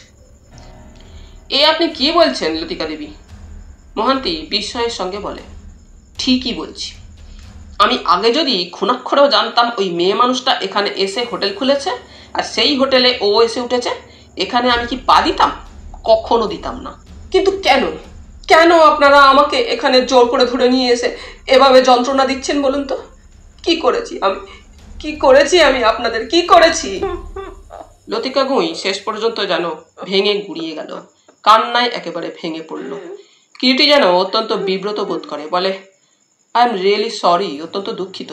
এ আপনি কি বলছেন লতিকা দেবী? মহান্তি বিস্ময়ের সঙ্গে বলে, ঠিকই বলছি। আমি আগে যদি খুনাক্ষরেও জানতাম ওই মেয়ে মানুষটা এখানে এসে হোটেল খুলেছে আর সেই হোটেলে ও এসে উঠেছে, এখানে আমি কি পা দিতাম? কখনো দিতাম না। কিন্তু কেন কেন আপনারা আমাকে এখানে জোর করে ধরে নিয়ে এসে এভাবে যন্ত্রণা দিচ্ছেন বলুন তো? কি করেছি আমি? কি করেছি আমি আপনাদের? কি করেছি? লতিকা গুঁই শেষ পর্যন্ত যেন ভেঙে গুড়িয়ে গেল, কান্নায় একেবারে ভেঙে পড়ল। কিরিটি যেন অত্যন্ত বিব্রত বোধ করে, বলে, আই এম রিয়েলি সরি, অত্যন্ত দুঃখিত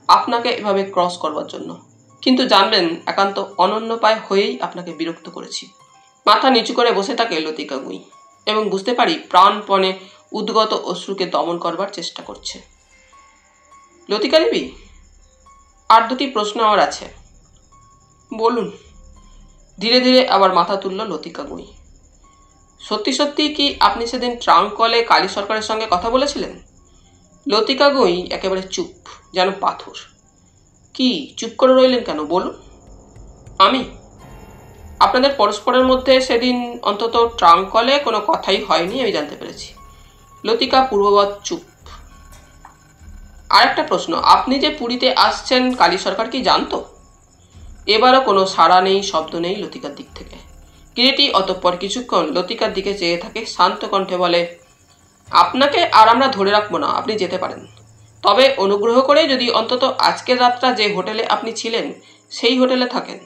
আপনাকে এভাবে ক্রস করবার জন্য, কিন্তু জানবেন একান্ত অনন্যপায় হয়েই আপনাকে বিরক্ত করেছি। মাথা নিচু করে বসে থাকে লতিকা গুঁই এবং বুঝতে পারি প্রাণপণে উদ্গত অশ্রুকে দমন করবার চেষ্টা করছে। লতিকা দেবী, আর দুটি প্রশ্ন আমার আছে। বলুন। ধীরে ধীরে আবার মাথা তুলল লতিকা গুঁই। সত্যি সত্যি কি আপনি সেদিন ট্রাঙ্ক কলে কালী সরকারের সঙ্গে কথা বলেছিলেন? লতিকা গুঁই একেবারে চুপ, যেন পাথর। কি চুপ করে রইলেন কেন? বলুন। আমি? আপনাদের পরস্পরের মধ্যে সেদিন অন্তত ট্রাঙ্ক কলে কোনো কথাই হয়নি আমি জানতে পেরেছি। লতিকা পূর্ববৎ চুপ। আর একটা প্রশ্ন, আপনি যে পুরীতে আসছেন কালী সরকার কি জানতো? এবারও কোনো সাড়া নেই, শব্দ নেই লতিকার দিক থেকে। কিরিটি অতঃপর কিছুক্ষণ লতিকার দিকে চেয়ে থাকে, শান্ত কণ্ঠে বলে, আপনাকে আর আমরা ধরে রাখবো না, আপনি যেতে পারেন। তবে অনুগ্রহ করে যদি অন্তত আজকের রাতটা যে হোটেলে আপনি ছিলেন সেই হোটেলে থাকেন।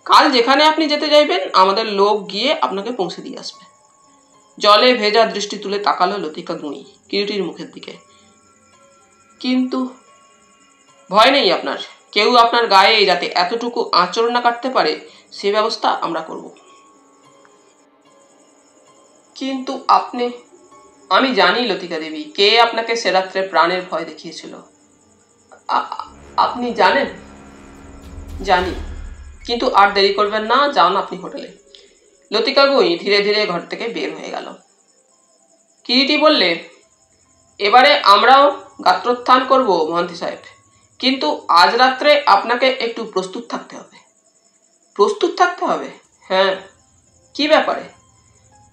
কাল যেখানে আপনি যেতে চাইবেন আমাদের লোক গিয়ে আপনাকে পৌঁছে দিয়ে আসবে। জলে ভেজা দৃষ্টি তুলে তাকালো লতিকা গুঁই কিরিটির মুখের দিকে। কিন্তু ভয় নেই আপনার, কেউ আপনার গায়ে যাতে এতটুকু আঁচড় না কাটতে পারে সে ব্যবস্থা আমরা করব। কিন্তু আপনি? আমি জানি লতিকা দেবী, কে আপনাকে সে রাত্রে প্রাণের ভয় দেখিয়েছিল। আপনি জানেন? জানি, কিন্তু আর দেরি করবেন না, যান আপনি হোটেলে। লতিকা গুঁই ধীরে ধীরে ঘর থেকে বের হয়ে গেল। কিরিটি বললে, এবারে আমরাও গাত্রোত্থান করব মহান্তি সাহেব, কিন্তু আজ রাত্রে আপনাকে একটু প্রস্তুত থাকতে হবে। প্রস্তুত থাকতে হবে? হ্যাঁ। কি ব্যাপারে?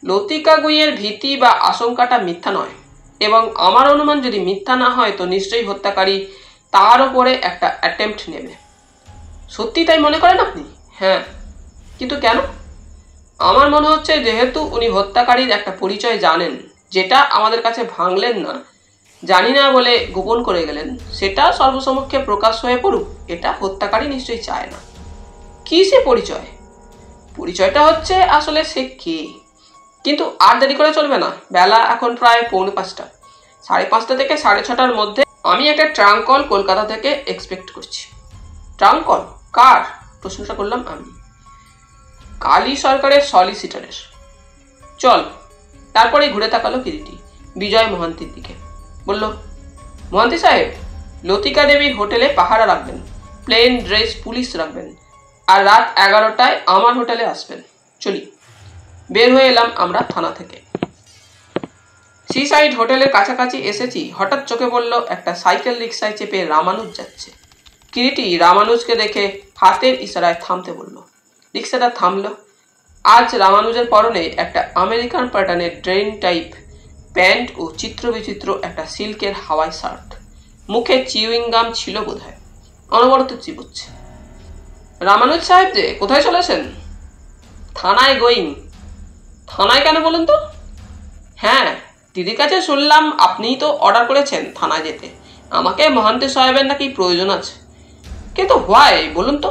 লতিকা গুঁইয়ের ভীতি বা আশঙ্কাটা মিথ্যা নয়, এবং আমার অনুমান যদি মিথ্যা না হয় তো নিশ্চয়ই হত্যাকারী তার উপরে একটা অ্যাটেম্প্ট নেবে। সত্যি তাই মনে করেন আপনি? হ্যাঁ। কিন্তু কেন? আমার মনে হচ্ছে যেহেতু উনি হত্যাকারীর একটা পরিচয় জানেন, যেটা আমাদের কাছে ভাঙলেন না, জানি না বলে গোপন করে গেলেন, সেটা সর্বসমক্ষে প্রকাশ হয়ে পড়ুক, এটা হত্যাকারী নিশ্চয়ই চায় না। কি সে পরিচয়? পরিচয়টা হচ্ছে আসলে সে কে। কিন্তু আর দেরি করে চলবে না, বেলা এখন প্রায় 4:45। 5:30 থেকে 6:30টার মধ্যে আমি একটা ট্রাঙ্ক কল কলকাতা থেকে এক্সপেক্ট করছি। Trunk call? কার? প্রশ্নটা করলাম আমি। কালী সরকারের সলিসিটারের। চল। তারপরে ঘুরে তাকালো কিরিটি বিজয় মহান্তির দিকে। বলল, মহান্তি সাহেব, লতিকা দেবীর হোটেলে পাহারা রাখবেন, প্লেন ড্রেস পুলিশ রাখবেন, আর রাত 11টায় আমার হোটেলে আসবেন। চলি। বের হয়ে এলাম আমরা থানা থেকে। সিসাইড হোটেলের কাছাকাছি এসেছি, হঠাৎ চোখে পড়ল একটা সাইকেল রিক্সায় চেপে রামানুজ যাচ্ছে। কিরিটি রামানুজকে দেখে হাতের ইশারায় থামতে বলল। রিক্সাটা থামল। আজ রামানুজের পরনে একটা আমেরিকান প্যাটার্নের ড্রেন টাইপ প্যান্ট ও চিত্র বিচিত্র একটা সিল্কের হাওয়াই শার্ট। মুখে চিউইং গাম ছিল বোধহয়, অনবরত চিবুচ্ছে। রামানুজ সাহেব যে, কোথায় চলেছেন? থানায় গোয়িং। থানায় কেন বলুন তো? হ্যাঁ, দিদির কাছে শুনলাম আপনিই তো অর্ডার করেছেন থানায় যেতে। আমাকে মহান্তি সাহেবের নাকি প্রয়োজন আছে। কিন্তু হোয়াই বলুন তো?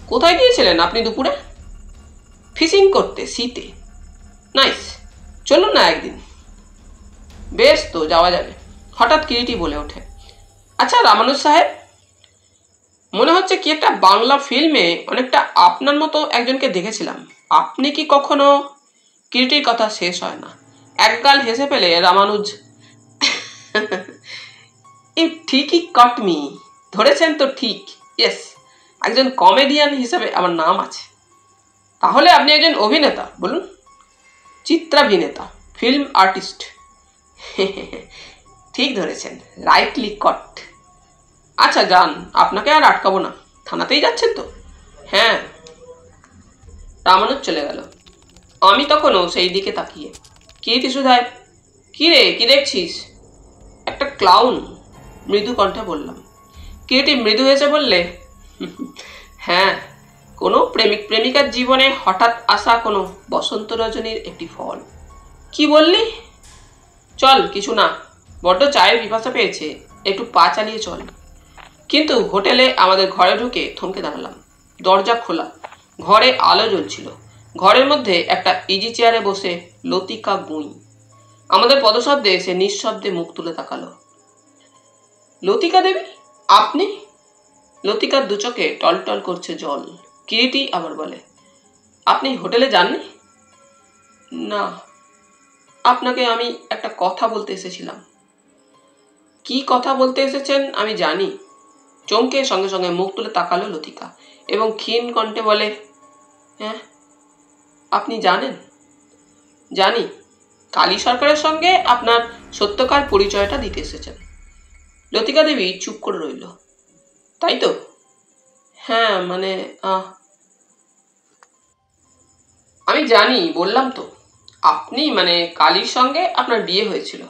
কোথায় গিয়েছিলেন আপনি দুপুরে? ফিশিং করতে সিতে। নাইস, চলুন না একদিন। বেশ তো, যাওয়া যাবে। হঠাৎ কিরিটি বলে ওঠে, আচ্ছা রামানুজ সাহেব, মনে হচ্ছে কি একটা বাংলা ফিল্মে অনেকটা আপনার মতো একজনকে দেখেছিলাম। আপনি কি কখনো... কিরিটির কথা শেষ হয় না। একগাল হেসে ফেলে রামানুজ, ঠিকই কট মি, ধরেছেন তো ঠিক। ইয়েস, একজন কমেডিয়ান হিসেবে আমার নাম আছে। তাহলে আপনি একজন অভিনেতা? বলুন। চিত্রাভিনেতা, ফিল্ম আর্টিস্ট। ঠিক ধরেছেন, রাইটলি কট। আচ্ছা যান, আপনাকে আর আটকাবো না। থানাতেই যাচ্ছেন তো? হ্যাঁ। রামানুজ চলে গেল। আমি তখনও সেই দিকে তাকিয়ে। কিরিটি সুধায়, কি রে, কি দেখছিস? একটা ক্লাউন, মৃদু কণ্ঠে বললাম। কিরিটি মৃদু হেসে বললে, হ্যাঁ, কোনো প্রেমিক প্রেমিকার জীবনে হঠাৎ আসা কোনো বসন্ত রজনীর একটি ফল। কি বললি? চল, কিছু না, বড্ড চায়ের পিপাসা পেয়েছে, একটু পা চালিয়ে চল। কিন্তু হোটেলে আমাদের ঘরে ঢুকে থমকে দাঁড়ালাম। দরজা খোলা, ঘরে আলো জ্বলছিল। ঘরের মধ্যে একটা ইজি চেয়ারে বসে লতিকা গুঁই। আমাদের পদশব্দে সে নিঃশব্দে মুখ তুলে তাকালো। লতিকা দেবী, আপনি? লতিকার দু চোখে টলটল করছে জল। কিরিটি আবার বলে, আপনি হোটেলে যাননি? না, আপনাকে আমি একটা কথা বলতে এসেছিলাম। কি কথা বলতে এসেছেন আমি জানি। চমকে সঙ্গে সঙ্গে মুখ তুলে তাকালো লতিকা এবং ক্ষীণ কণ্ঠে বলে, হ্যাঁ, আপনি জানেন? জানি, কালী সরকারের সঙ্গে আপনার সত্যকার পরিচয়টা দিতে এসেছেন। লতিকা দেবী চুপ করে রইল। তাই তো? হ্যাঁ, মানে আমি জানি, বললাম তো। আপনি মানে কালীর সঙ্গে আপনার বিয়ে হয়েছিল।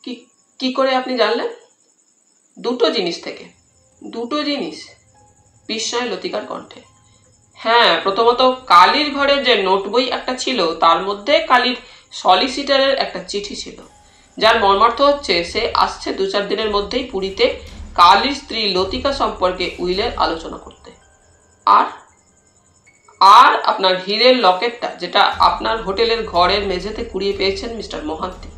কি কি করে আপনি জানলেন? দুটো জিনিস থেকে। দুটো জিনিস? বিস্ময় লতিকার কণ্ঠে। হ্যাঁ, প্রথমত কালীর ঘরে যে নোট বই একটা ছিল, তার মধ্যে কালীর সলিসিটারের একটা চিঠি ছিল, যার মর্মার্থ হচ্ছে সে আসছে 2-4 দিনের মধ্যেই পুরীতে কালীর স্ত্রী লতিকা সম্পর্কে উইলের আলোচনা করতে। আর আর আপনার হীরের লকেটটা, যেটা আপনার হোটেলের ঘরের মেঝেতে কুড়িয়ে পেয়েছেন মিস্টার মহান্তি।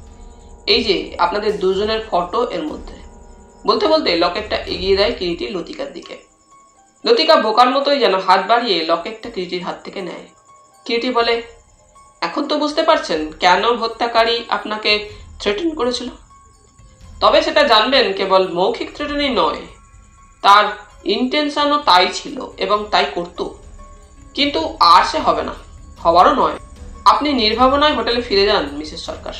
এই যে আপনাদের দুজনের ফটো এর মধ্যে। বলতে বলতে লকেটটা এগিয়ে দেয় কিরিটি লতিকার দিকে। লতিকা বোকার মতোই যেন হাত বাড়িয়ে লকেটটা কিরিটির হাত থেকে নেয়। কিরিটি বলে, এখন তো বুঝতে পারছেন কেন হত্যাকারী আপনাকে থ্রেটেন করেছিল। তবে সেটা জানবেন কেবল মৌখিক থ্রেটেনই নয়, তার ইন্টেনশনও তাই ছিল এবং তাই করত। কিন্তু আর সে হবে না, হওয়ারও নয়। আপনি নির্ভাবনায় হোটেলে ফিরে যান মিসেস সরকার।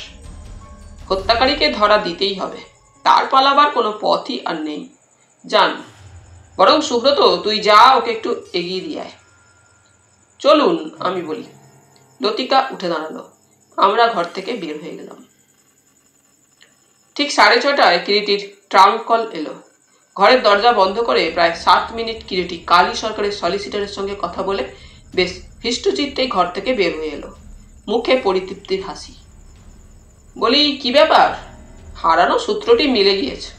হত্যাকারীকে ধরা দিতেই হবে, তার পালাবার কোনো পথই আর নেই। যান। বরং সুব্রত, তুই যা, ওকে একটু এগিয়ে দিয়ে আয়। চলুন, আমি বলি। লতিকা উঠে দাঁড়ালো। আমরা ঘর থেকে বের হয়ে গেলাম। ঠিক 6:30টায় কিরিটির ট্রাঙ্ক কল এলো। ঘরের দরজা বন্ধ করে প্রায় 7 মিনিট কিরিটি কালী সরকারের সলিসিটারের সঙ্গে কথা বলে বেশ হৃষ্টচিত্তেই ঘর থেকে বের হয়ে এলো, মুখে পরিতৃপ্তির হাসি। বলি, কি ব্যাপার? হারানো সূত্রটি মিলে গিয়েছে,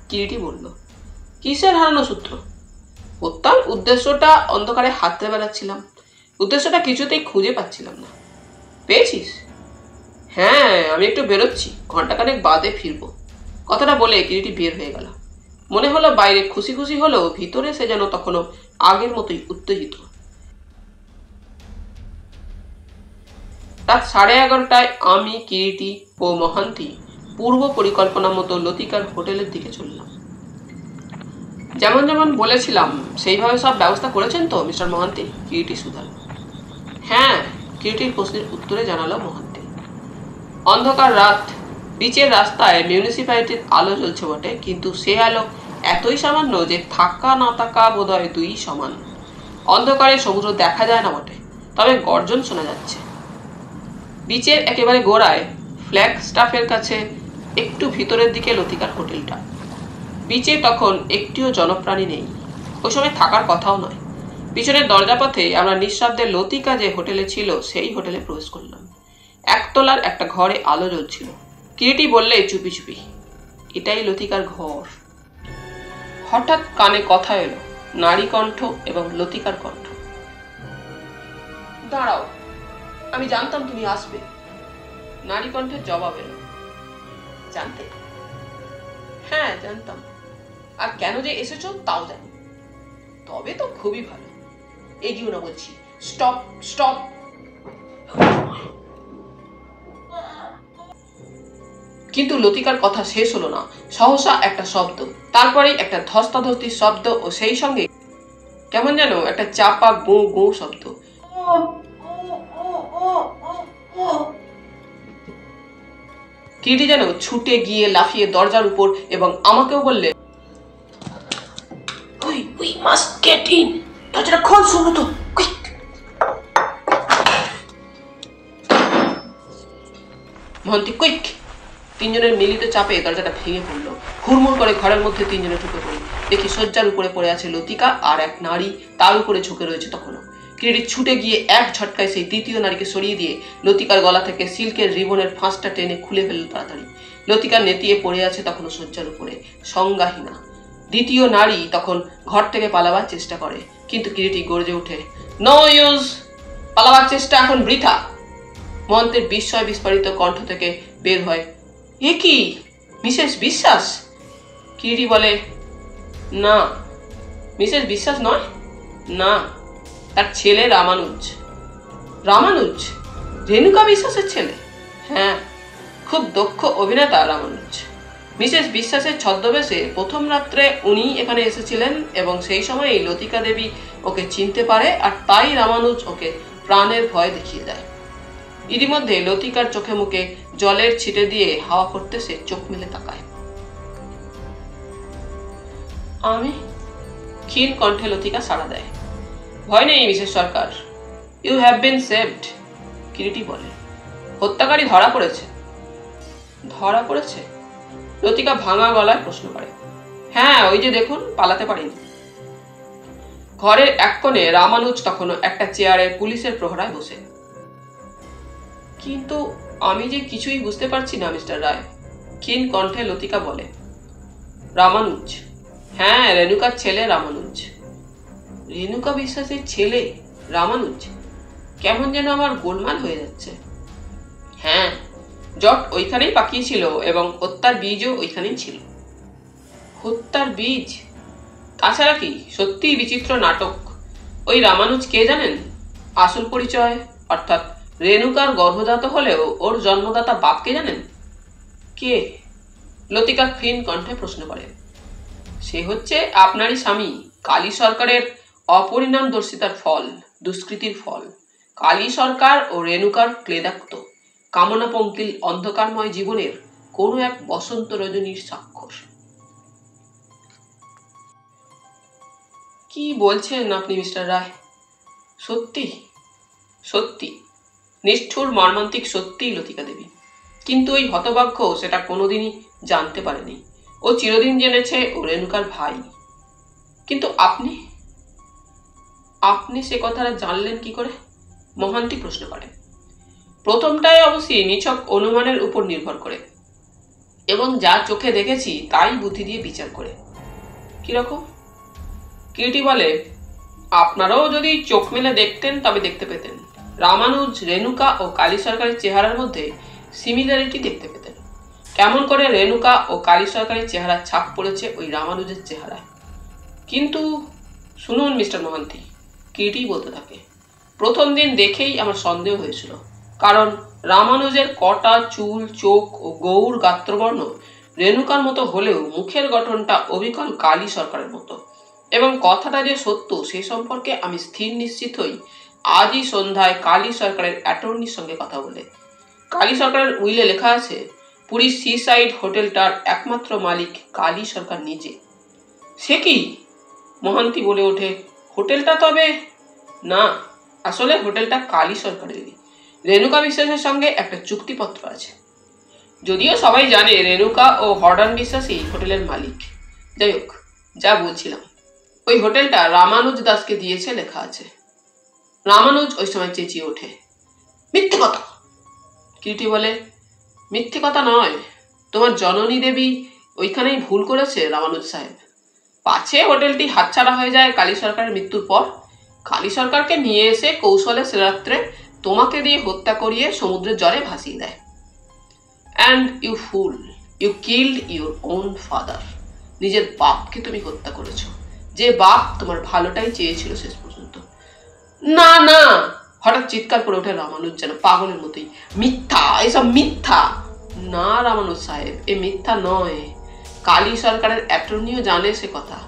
কিরিটি বলল। কিসের হারানো সূত্র? হত্যার উদ্দেশ্যটা অন্ধকারে হাতড়ে বেড়াচ্ছিলাম, উদ্দেশ্যটা কিছুতেই খুঁজে পাচ্ছিলাম না। পেয়েছিস? হ্যাঁ, আমি একটু বেরোচ্ছি, ঘন্টাখানেক বাদে ফিরবো। কথাটা বলে কিরিটি বের হয়ে গেল। মনে হলো বাইরে খুশি খুশি হলেও ভিতরে সে যেন তখনও আগের মতোই উত্তেজিত। রাত 11:30টায় আমি, কিরিটি ও মহান্তি পূর্ব পরিকল্পনা মতো লতিকার হোটেলের দিকে চললাম। যেমন যেমন বলেছিলাম সেইভাবে সব ব্যবস্থা করেছেন তো মিস্টার মহান্তি? কিরিটি শুধাল। হ্যাঁ, কিরিটির প্রশ্নের উত্তরে জানালো মহান্তি। অন্ধকার রাত, বিচের রাস্তায় মিউনিসিপ্যালিটির আলো জ্বলছে বটে, কিন্তু সে আলো এতই সামান্য যে থাকা না থাকা বোধহয় দুই সমান। অন্ধকারে সমুদ্র দেখা যায় না বটে, তবে গর্জন শোনা যাচ্ছে। বিচের একেবারে গোড়ায় ফ্ল্যাগ স্টাফের কাছে একটু ভিতরের দিকে লতিকার হোটেলটা। বিচে তখন একটিও জনপ্রাণী নেই, ওই সময় থাকার কথাও নয়। পিছনের দরজাপথে আমরা নিঃশব্দে লতিকা যে হোটেলে ছিল সেই হোটেলে প্রবেশ করলাম। একতলার একটা ঘরে আলো জ্বলছিল। কিরিটি বললে চুপি চুপি, এটাই লতিকার ঘর। হঠাৎ কানে কথা এলো, নারী কণ্ঠ এবং লতিকার কণ্ঠ। দাঁড়াও, আমি জানতাম তুমি আসবে। নারী কণ্ঠের জবাব এলো। জানতে? হ্যাঁ, জানতাম। আর কেন যে এসেছো তাও জানি। তবে তো খুবই ভালো। এগিয়ে না বলছি। Stop stop. কিন্তু লতিকার কথা শেষ হলো না। সহসা একটা শব্দ, তারপরেই একটা ধস্তাধস্তির শব্দ ও সেই সঙ্গে কেমন যেন একটা চাপা গো গো শব্দ। কিরিটি যেন ছুটে গিয়ে লাফিয়ে দরজার উপর এবং আমাকেও বললে, We must get in. দরজাটা খোল সুব্রত, কুইক। মহান্তি, কুইক। তিনজনের মিলিত চাপে দরজাটা ভেঙে পড়লো। হুড়মুড় করে ঘরের মধ্যে তিনজনে ঢুকে পড়ি। দেখি শয্যার উপরে পড়ে আছে লতিকা আর এক নারী, তার উপরে ঝুঁকে রয়েছে তখনও। কিরিটি ছুটে গিয়ে এক ঝটকায় সেই তৃতীয় নারীকে সরিয়ে দিয়ে লতিকার গলা থেকে সিল্কের রিবনের ফাঁসটা টেনে খুলে ফেলল তাড়াতাড়ি। লতিকা নেতিয়ে পড়ে আছে তখনও শয্যার উপরে, সংজ্ঞাহীনা। দ্বিতীয় নারী তখন ঘর থেকে পালাবার চেষ্টা করে, কিন্তু কিরিটি গর্জে ওঠে, নো ইউজ, পালাবার চেষ্টা এখন বৃথা। মহন্তের বিস্ময় বিস্ফারিত কণ্ঠ থেকে বের হয়, এ কি মিসেস বিশ্বাস? কিরিটি বলে, না, মিসেস বিশ্বাস নয়, না, তার ছেলে রামানুজ। রামানুজ? রেণুকা বিশ্বাসের ছেলে? হ্যাঁ, খুব দক্ষ অভিনেতা রামানুজ। মিসেস বিশ্বাসের ছদ্মবেশে প্রথম রাত্রে উনি এখানে এসেছিলেন এবং সেই সময়ই লতিকা দেবী ওকে চিনতে পারে, আর তাই রামানুজ ওকে প্রাণের ভয় দেখিয়ে দেয়। ইতিমধ্যে লতিকার চোখে মুখে জলের ছিটে দিয়ে হাওয়া করতে সে চোখ মেলে তাকায়। আমি? ক্ষীণ কণ্ঠে লতিকা সাড়া দেয়। ভয় নেই missus Sarkar, you have been saved. Kiriti বলে, হত্যাকারী ধরা পড়েছে। ধরা পড়েছে? লতিকা ভাঙা গলায় প্রশ্ন করে। হ্যাঁ, ওই যে দেখুন, পালাতে পারেনি। ঘরের এক কোণে রামানুজ তখনও একটা চেয়ারে পুলিশের প্রহরায় বসে। কিন্তু আমি যে কিছুই বুঝতে পারছি না মিস্টার রায়, ক্ষীণ কণ্ঠে লতিকা বলে। রামানুজ? হ্যাঁ, রেণুকার ছেলে রামানুজ। রেণুকা বিশ্বাসের ছেলে রামানুজ? কেমন যেন আমার গোলমাল হয়ে যাচ্ছে। হ্যাঁ, জট ওইখানেই পাকিয়েছিল এবং হত্যার বীজও ওইখানেই ছিল। হত্যার বীজ? তাছাড়া কি, সত্যিই বিচিত্র নাটক। ওই রামানুজ কে জানেন? আসল পরিচয়, অর্থাৎ রেণুকার গর্ভজাত হলেও ওর জন্মদাতা বাপকে জানেন? কে? লতিকা ক্ষীণ কণ্ঠে প্রশ্ন করে। সে হচ্ছে আপনারই স্বামী, কালী সরকারের অপরিণামদর্শিতার ফল, দুষ্কৃতির ফল। কালী সরকার ও রেণুকার ক্লেদাক্ত কামনাপঙ্কিল অন্ধকারময় জীবনের কোনো এক বসন্ত রজনীর স্বাক্ষর। কি বলছেন আপনি মিস্টার রায়? সত্যি? সত্যি, নিষ্ঠুর মর্মান্তিক সত্যিই লতিকা দেবী। কিন্তু ওই হতভাগ্য সেটা কোনোদিনই জানতে পারেনি। ও চিরদিন জেনেছে ও রেণুকার ভাই। কিন্তু আপনি আপনি সে কথাটা জানলেন কি করে? মহান্তি প্রশ্ন করেন। প্রথমটাই অবশ্যই নিছক অনুমানের উপর নির্ভর করে এবং যা চোখে দেখেছি তাই বুদ্ধি দিয়ে বিচার করে। কিরকম? কিরিটি বলে, আপনারাও যদি চোখ মেলে দেখতেন তবে দেখতে পেতেন রামানুজ, রেণুকা ও কালী সরকারের চেহারার মধ্যে সিমিলারিটি দেখতে পেতেন। কেমন করে রেণুকা ও কালী সরকারের চেহারার ছাপ পড়েছে ওই রামানুজের চেহারায়। কিন্তু শুনুন মিস্টার মহান্তি, কিরিটি বলতে থাকে, প্রথম দিন দেখেই আমার সন্দেহ হয়েছিল, কারণ রামানুজের কটা চুল, চোখ ও গৌর গাত্রবর্ণ রেণুকার মতো হলেও মুখের গঠনটা অবিকল কালী সরকারের মতো। এবং কথাটা যে সত্য সে সম্পর্কে আমি স্থির নিশ্চিত হই আজই সন্ধ্যায় কালী সরকারের অ্যাটর্নির সঙ্গে কথা বলে। কালী সরকারের উইলে লেখা আছে পুরী সি সাইড হোটেলটার একমাত্র মালিক কালী সরকার নিজে। সে কি? মহান্তি বলে ওঠে, হোটেলটা তবে না, আসলে হোটেলটা কালী সরকারেরই। রেণুকা বিশ্বাসের সঙ্গে একটা চুক্তিপত্র আছে। যদিও সবাই জানে রেণুকা ও হর্ডন বিশ্বাসই হোটেলের মালিক। যাই হোক, যা বলছিলাম, ওই হোটেলটা রামানুজ দাসকে দিয়েছে লেখা আছে। রামানুজ ওই সময় চেঁচিয়ে ওঠে, মিথ্যে কথা। কিরিটি বলে, মিথ্যে কথা নয়, তোমার জননী দেবী ওইখানেই ভুল করেছে রামানুজ সাহেব। পাছে হোটেলটি হাতছাড়া হয়ে যায় কালী সরকারের মৃত্যুর পর, কালী সরকারকে নিয়ে এসে কৌশলে সে রাত্রে তোমাকে দিয়ে হত্যা করিয়ে সমুদ্রের জলে ভাসিয়ে দেয়। And you fool, you killed your own father. নিজের বাপকে তুমি হত্যা করেছো, যে বাপ তোমার ভালোটাই চেয়েছিল শেষ পর্যন্ত। না না, হঠাৎ চিৎকার করে ওঠে রামানুজ যেন পাগলের মতোই, মিথ্যা, এসব মিথ্যা। না রামানুজ সাহেব, এ মিথ্যা নয়। কালী সরকারের অ্যাটর্নিও জানে সে কথা।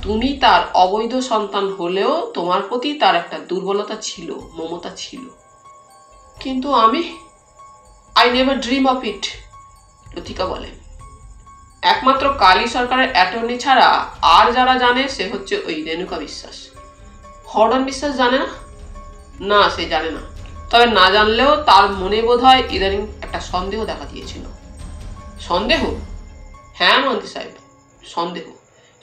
তুমি তার অবৈধ সন্তান হলেও তোমার প্রতি তার একটা দুর্বলতা ছিল, মমতা ছিল। কিন্তু আমি, I never dream of it, Latika বলে। একমাত্র কালী সরকারের অ্যাটর্নি ছাড়া আর যারা জানে সে হচ্ছে ওই রেণুকা বিশ্বাস। হর্ডন বিশ্বাস জানে না? না, সে জানে না। তবে না জানলেও তার মনে বোধ হয় ইদানিং একটা সন্দেহ দেখা দিয়েছিল। সন্দেহ? হ্যাঁ মন্ত্রী সাহেব, সন্দেহ।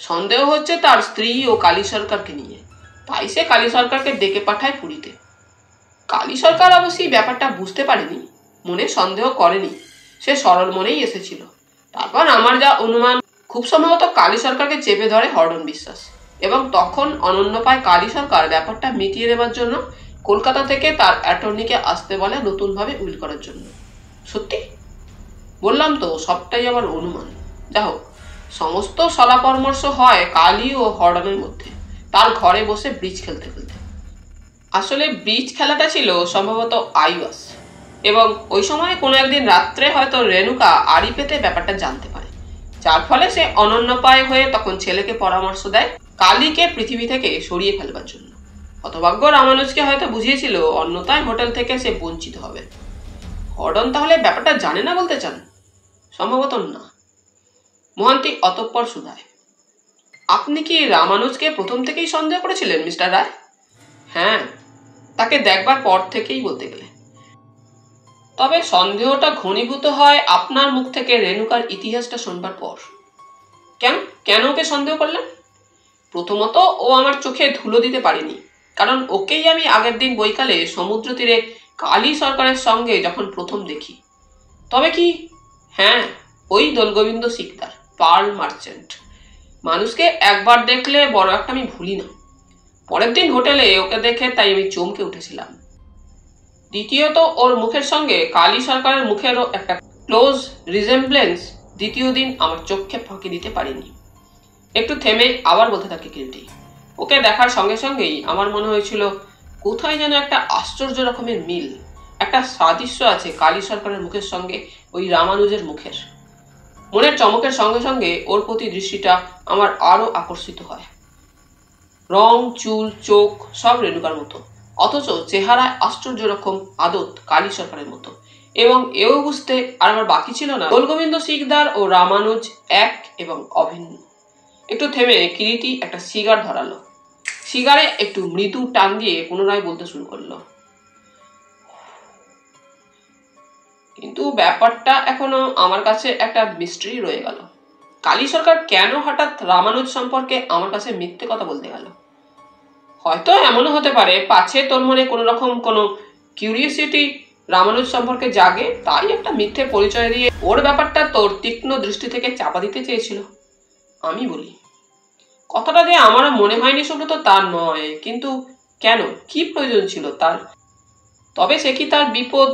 সন্দেহ হচ্ছে তার স্ত্রী ও কালী সরকারকে নিয়ে। তাই সে কালী সরকারকে ডেকে পাঠায় পুরীতে। কালী সরকার অবশ্যই ব্যাপারটা বুঝতে পারেনি, মনে সন্দেহ করেনি, সে সরল মনেই এসেছিল। তারপর আমার যা অনুমান, খুব সম্ভবত কালী সরকারকে চেপে ধরে হর্ডন বিশ্বাস, এবং তখন অনন্য পায় কালী সরকার ব্যাপারটা মিটিয়ে দেওয়ার জন্য কলকাতা থেকে তার অ্যাটর্নিকে আসতে বলে নতুনভাবে উইল করার জন্য। সত্যি বললাম তো, সবটাই আমার অনুমান। যা হোক, সমস্ত সলা পরামর্শ হয় কালী ও হর্ডনের মধ্যে, তার ঘরে বসে ব্রিজ খেলতে খেলতে। আসলে ব্রিজ খেলাটা ছিল সম্ভবত আইওয়াস, এবং ওই সময় কোনো একদিন রাত্রে হয়তো রেণুকা আড়ি পেতে ব্যাপারটা জানতে পারে, যার ফলে সে অনন্যপায় হয়ে তখন ছেলেকে পরামর্শ দেয় কালীকে পৃথিবী থেকে সরিয়ে ফেলবার জন্য। হতভাগ্য রামানুজকে হয়তো বুঝিয়েছিল অন্যথায় হোটেল থেকে সে বঞ্চিত হবে। হর্ডন তাহলে ব্যাপারটা জানে না বলতে চান? সম্ভবত না। মহান্তি অতঃপর শুধায়, আপনি কি রামানুজকে প্রথম থেকেই সন্দেহ করেছিলেন মিস্টার রায়? হ্যাঁ, তাকে দেখবার পর থেকেই বলতে গেলে। তবে সন্দেহটা ঘনীভূত হয় আপনার মুখ থেকে রেণুকার ইতিহাসটা শুনবার পর। কেন কেন ওকে সন্দেহ করলেন? প্রথমত, ও আমার চোখে ধুলো দিতে পারেনি, কারণ ওকেই আমি আগের দিন বৈকালে সমুদ্র তীরে কালী সরকারের সঙ্গে যখন প্রথম দেখি। তবে কি, হ্যাঁ, ওই দোলগোবিন্দ শিকদার, পার্ল মার্চেন্ট। মানুষকে একবার দেখলে বড় একটা আমি ভুলি না। পরের দিন হোটেলে ওকে দেখে তাই আমি চমকে উঠেছিলাম। দ্বিতীয়ত, ওর মুখের সঙ্গে কালী সরকারের মুখেরও একটা ক্লোজ রিজেম্বলেন্স দ্বিতীয় দিন আমার চোখে ফাঁকি দিতে পারিনি। একটু থেমে আবার বলতে থাকে কিরিটি, ওকে দেখার সঙ্গে সঙ্গেই আমার মনে হয়েছিল কোথায় যেন একটা আশ্চর্য রকমের মিল, একটা সাদৃশ্য আছে কালী সরকারের মুখের সঙ্গে ওই রামানুজের মুখের। মনের চমকের সঙ্গে সঙ্গে ওর প্রতি দৃষ্টিটা আমার আরো আকর্ষিত হয়। রং, চুল, চোখ সব রেণুকার মতো, অথচ চেহারায় আশ্চর্য রকম আদত কালী সরকারের মতো। এবং এও বুঝতে আর আমার বাকি ছিল না দোলগোবিন্দ শিকদার ও রামানুজ এক এবং অভিন্ন। একটু থেমে কিরিটি একটা সিগার ধরালো, সিগারে একটু মৃদু টান দিয়ে পুনরায় বলতে শুরু করলো, কিন্তু ব্যাপারটা এখনো আমার কাছে একটা মিস্ট্রি রয়ে গেল। কালী সরকার কেন হঠাৎ রামানুজ সম্পর্কে আমার কাছে মিথ্যে কথা বলতে গেল? হয়তো এমনও হতে পারে পাছে তোর মনে কোনো রকম কোনো কিউরিওসিটি রামানুজ সম্পর্কে জাগে, তাই একটা মিথ্যে পরিচয় দিয়ে ওর ব্যাপারটা তোর তীক্ষ্ণ দৃষ্টি থেকে চাপা দিতে চেয়েছিল। আমি বলি, কথাটা দিয়ে আমারও মনে হয়নি সুব্রত তা নয়, কিন্তু কেন, কি প্রয়োজন ছিল তার? তবে সে কি তার বিপদ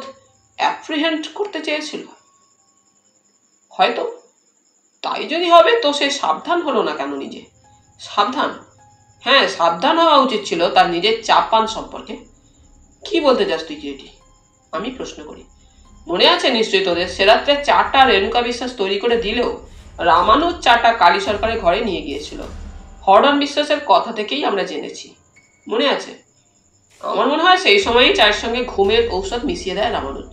অ্যাপ্রিহেন্ড করতে চেয়েছিল? হয়তো। তাই যদি হবে তো সে সাবধান হলো না কেন নিজে? সাবধান? হ্যাঁ, সাবধান হওয়া উচিত ছিল তার নিজের চাপান সম্পর্কে। কি বলতে চাস তুই কিরিটি? আমি প্রশ্ন করি। মনে আছে নিশ্চয়ই তোদের সে রাত্রে চাটা রেণুকা বিশ্বাস তৈরি করে দিলেও রামানুজ চাটা কালী সরকারের ঘরে নিয়ে গিয়েছিল। হরডন বিশ্বাসের কথা থেকেই আমরা জেনেছি, মনে আছে? আমার মনে হয় সেই সময়ই চায়ের সঙ্গে ঘুমের ঔষধ মিশিয়ে দেয় রামানুজ।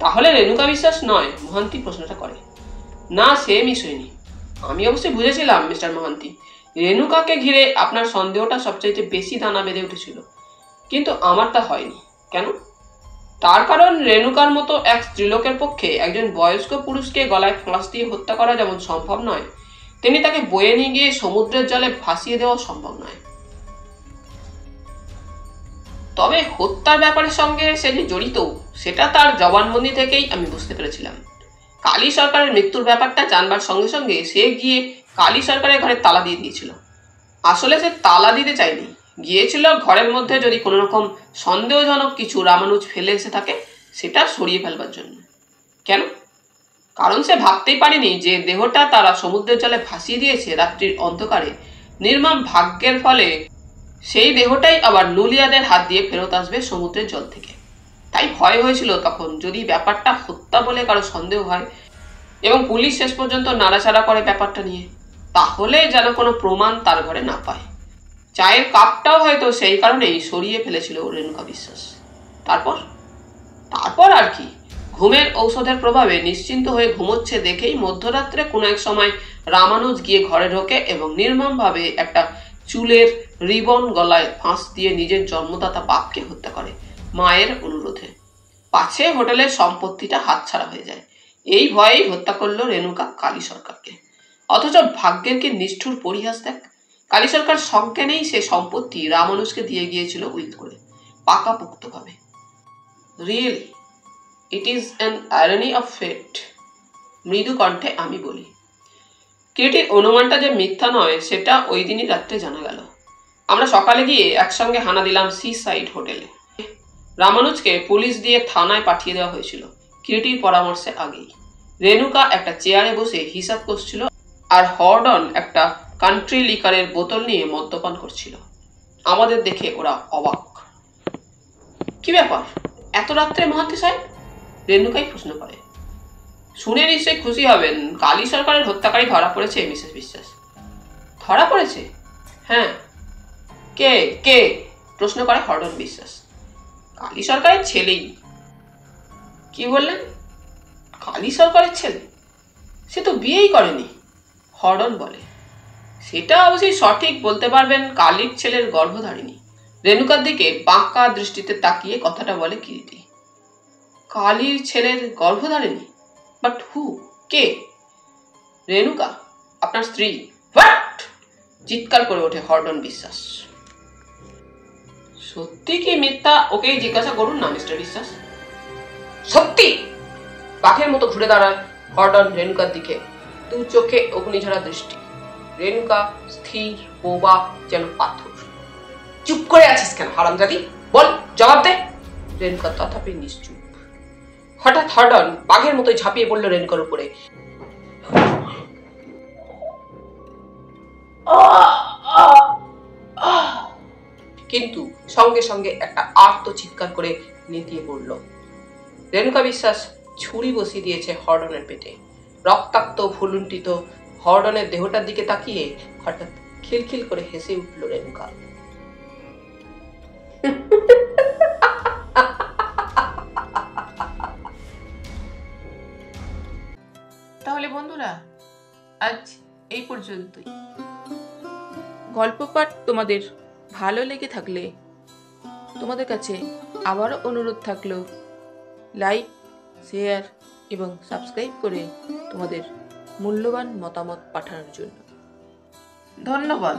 তাহলে রেণুকা বিশ্বাস নয়? মহান্তি প্রশ্নটা করে। না, সে মিস হয়নি। আমি অবশ্যই বুঝেছিলাম মিস্টার মহান্তি, রেণুকাকে ঘিরে আপনার সন্দেহটা সবচাইতে বেশি দানা বেঁধে উঠেছিল, কিন্তু আমার তা হয়নি। কেন? তার কারণ রেণুকার মতো এক স্ত্রীলোকের পক্ষে একজন বয়স্ক পুরুষকে গলায় ফাঁস দিয়ে হত্যা করা যেমন সম্ভব নয়, তেমনি তাকে বয়ে নিয়ে গিয়ে সমুদ্রের জলে ভাসিয়ে দেওয়া সম্ভব নয়। তবে হত্যার ব্যাপারের সঙ্গে সে যে জড়িত সেটা তার জবানবন্দি থেকেই আমি বুঝতে পেরেছিলাম। কালী সরকারের মৃত্যুর ব্যাপারটা জানবার সঙ্গে সঙ্গে সে গিয়ে কালী সরকারের ঘরে তালা দিয়ে দিয়েছিল। আসলে সে তালা দিতে চায়নি, গিয়েছিল ঘরের মধ্যে যদি কোনো রকম সন্দেহজনক কিছু রামানুজ ফেলে এসে থাকে সেটা সরিয়ে ফেলবার জন্য। কেন? কারণ সে ভাবতেই পারেনি যে দেহটা তারা সমুদ্রের জলে ভাসিয়ে দিয়েছে রাত্রির অন্ধকারে নির্মম ভাগ্যের ফলে সেই দেহটাই আবার নুলিয়াদের হাত দিয়ে ফেরত আসবে সমুদ্রের জল থেকে। তাই ভয় হয়েছিল তখন যদি ব্যাপারটা হত্যা বলে কারো সন্দেহ হয় এবং পুলিশ শেষ পর্যন্ত নাড়াচাড়া করে ব্যাপারটা নিয়ে, তাহলে যেন কোনো প্রমাণ তার ঘরে না পায়। চায়ের কাপটাও হয়তো সেই কারণেই সরিয়ে ফেলেছিল রেণুকা বিশ্বাস। তারপর আর কি, ঘুমের ঔষধের প্রভাবে নিশ্চিন্ত হয়ে ঘুমোচ্ছে দেখেই মধ্যরাত্রে কোনো এক সময় রামানুজ গিয়ে ঘরে ঢোকে এবং নির্মমভাবে একটা চুলের রিবন গলায় ফাঁস দিয়ে নিজের জন্মদাতা বাপকে হত্যা করে মায়ের অনুরোধে, পাছে হোটেলের সম্পত্তিটা হাতছাড়া হয়ে যায়। এই ভয়েই হত্যা করলো রেণুকা কালী সরকারকে। অথচ ভাগ্যের কি নিষ্ঠুর পরিহাস দেখ, কালী সরকার সজ্ঞানেই সে সম্পত্তি রামানুজকে দিয়ে গিয়েছিল উইল করে, পাকাপোক্তভাবে। Really it is an irony of fate, মৃদু কণ্ঠে আমি বলি। কিরিটির অনুমানটা যে মিথ্যা নয় সেটা ওই দিনই রাত্রে জানা গেল। আমরা সকালে গিয়ে একসঙ্গে হানা দিলাম সি সাইড হোটেলে। রামানুজকে পুলিশ দিয়ে থানায় পাঠিয়ে দেওয়া হয়েছিল কিরিটির পরামর্শে আগেই। রেণুকা একটা চেয়ারে বসে হিসাব করছিল আর হরডন একটা কান্ট্রি লিকারের বোতল নিয়ে মদ্যপান করছিল। আমাদের দেখে ওরা অবাক। কি ব্যাপার এত রাত্রে মহান্তি সাহেব? রেণুকাই প্রশ্ন করে। শুনে নিশ্চয়ই খুশি হবেন, কালী সরকারের হত্যাকারী ধরা পড়েছে মিসেস বিশ্বাস। ধরা পড়েছে? হ্যাঁ। কে কে প্রশ্ন করে হরডন বিশ্বাস। কালী সরকারের ছেলেই। কি বললেন? কালী সরকারের ছেলে? সে তো বিয়েই করেনি, হরডন বলে। সেটা অবশ্যই সঠিক বলতে পারবেন কালীর ছেলের গর্ভধারিণী। রেণুকার দিকে বাঁকা দৃষ্টিতে তাকিয়ে কথাটা বলে কিরিটি। কালীর ছেলের গর্ভধারিণী? বাট হু? কে? রেণুকা, আপনার স্ত্রী। হোয়াট? চিৎকার করে ওঠে হরডন বিশ্বাস। সত্যি কি মিথ্যা ওকেই জিজ্ঞাসা করুন না মিস্টার বিশ্বাস। সত্যি! বাঘের মতো ঘুরে দাঁড়ায় হরডন রেণুকার দিকে, দু চোখে অগ্নিঝরা দৃষ্টি। রেণুকা স্থির বোবা যেন পাথর। চুপ করে আছিস কেন হারামজাদি? বল, জবাব দে। রেণুকা তথাপি নিশ্চুপ। হঠাৎ হরডন বাঘের মতো ঝাঁপিয়ে পড়ল রেণুকার উপরে। কিন্তু সঙ্গে সঙ্গে একটা আর্ত চিৎকার করে নেতিয়ে পড়ল। রেণুকা বিশ্বাস ছুরি বসিয়ে দিয়েছে হরডনের পেটে। রক্তাক্ত ভুলুন্ঠিত হরডনের দেহটার দিকে তাকিয়ে হঠাৎ খিলখিল করে হেসে উঠল রেণুকা। তাহলে বন্ধুরা আজ এই পর্যন্তই। গল্প পাঠ তোমাদের ভালো লেগে থাকলে তোমাদের কাছে আবারও অনুরোধ থাকলো লাইক, শেয়ার এবং সাবস্ক্রাইব করে তোমাদের মূল্যবান মতামত পাঠানোর জন্য। ধন্যবাদ।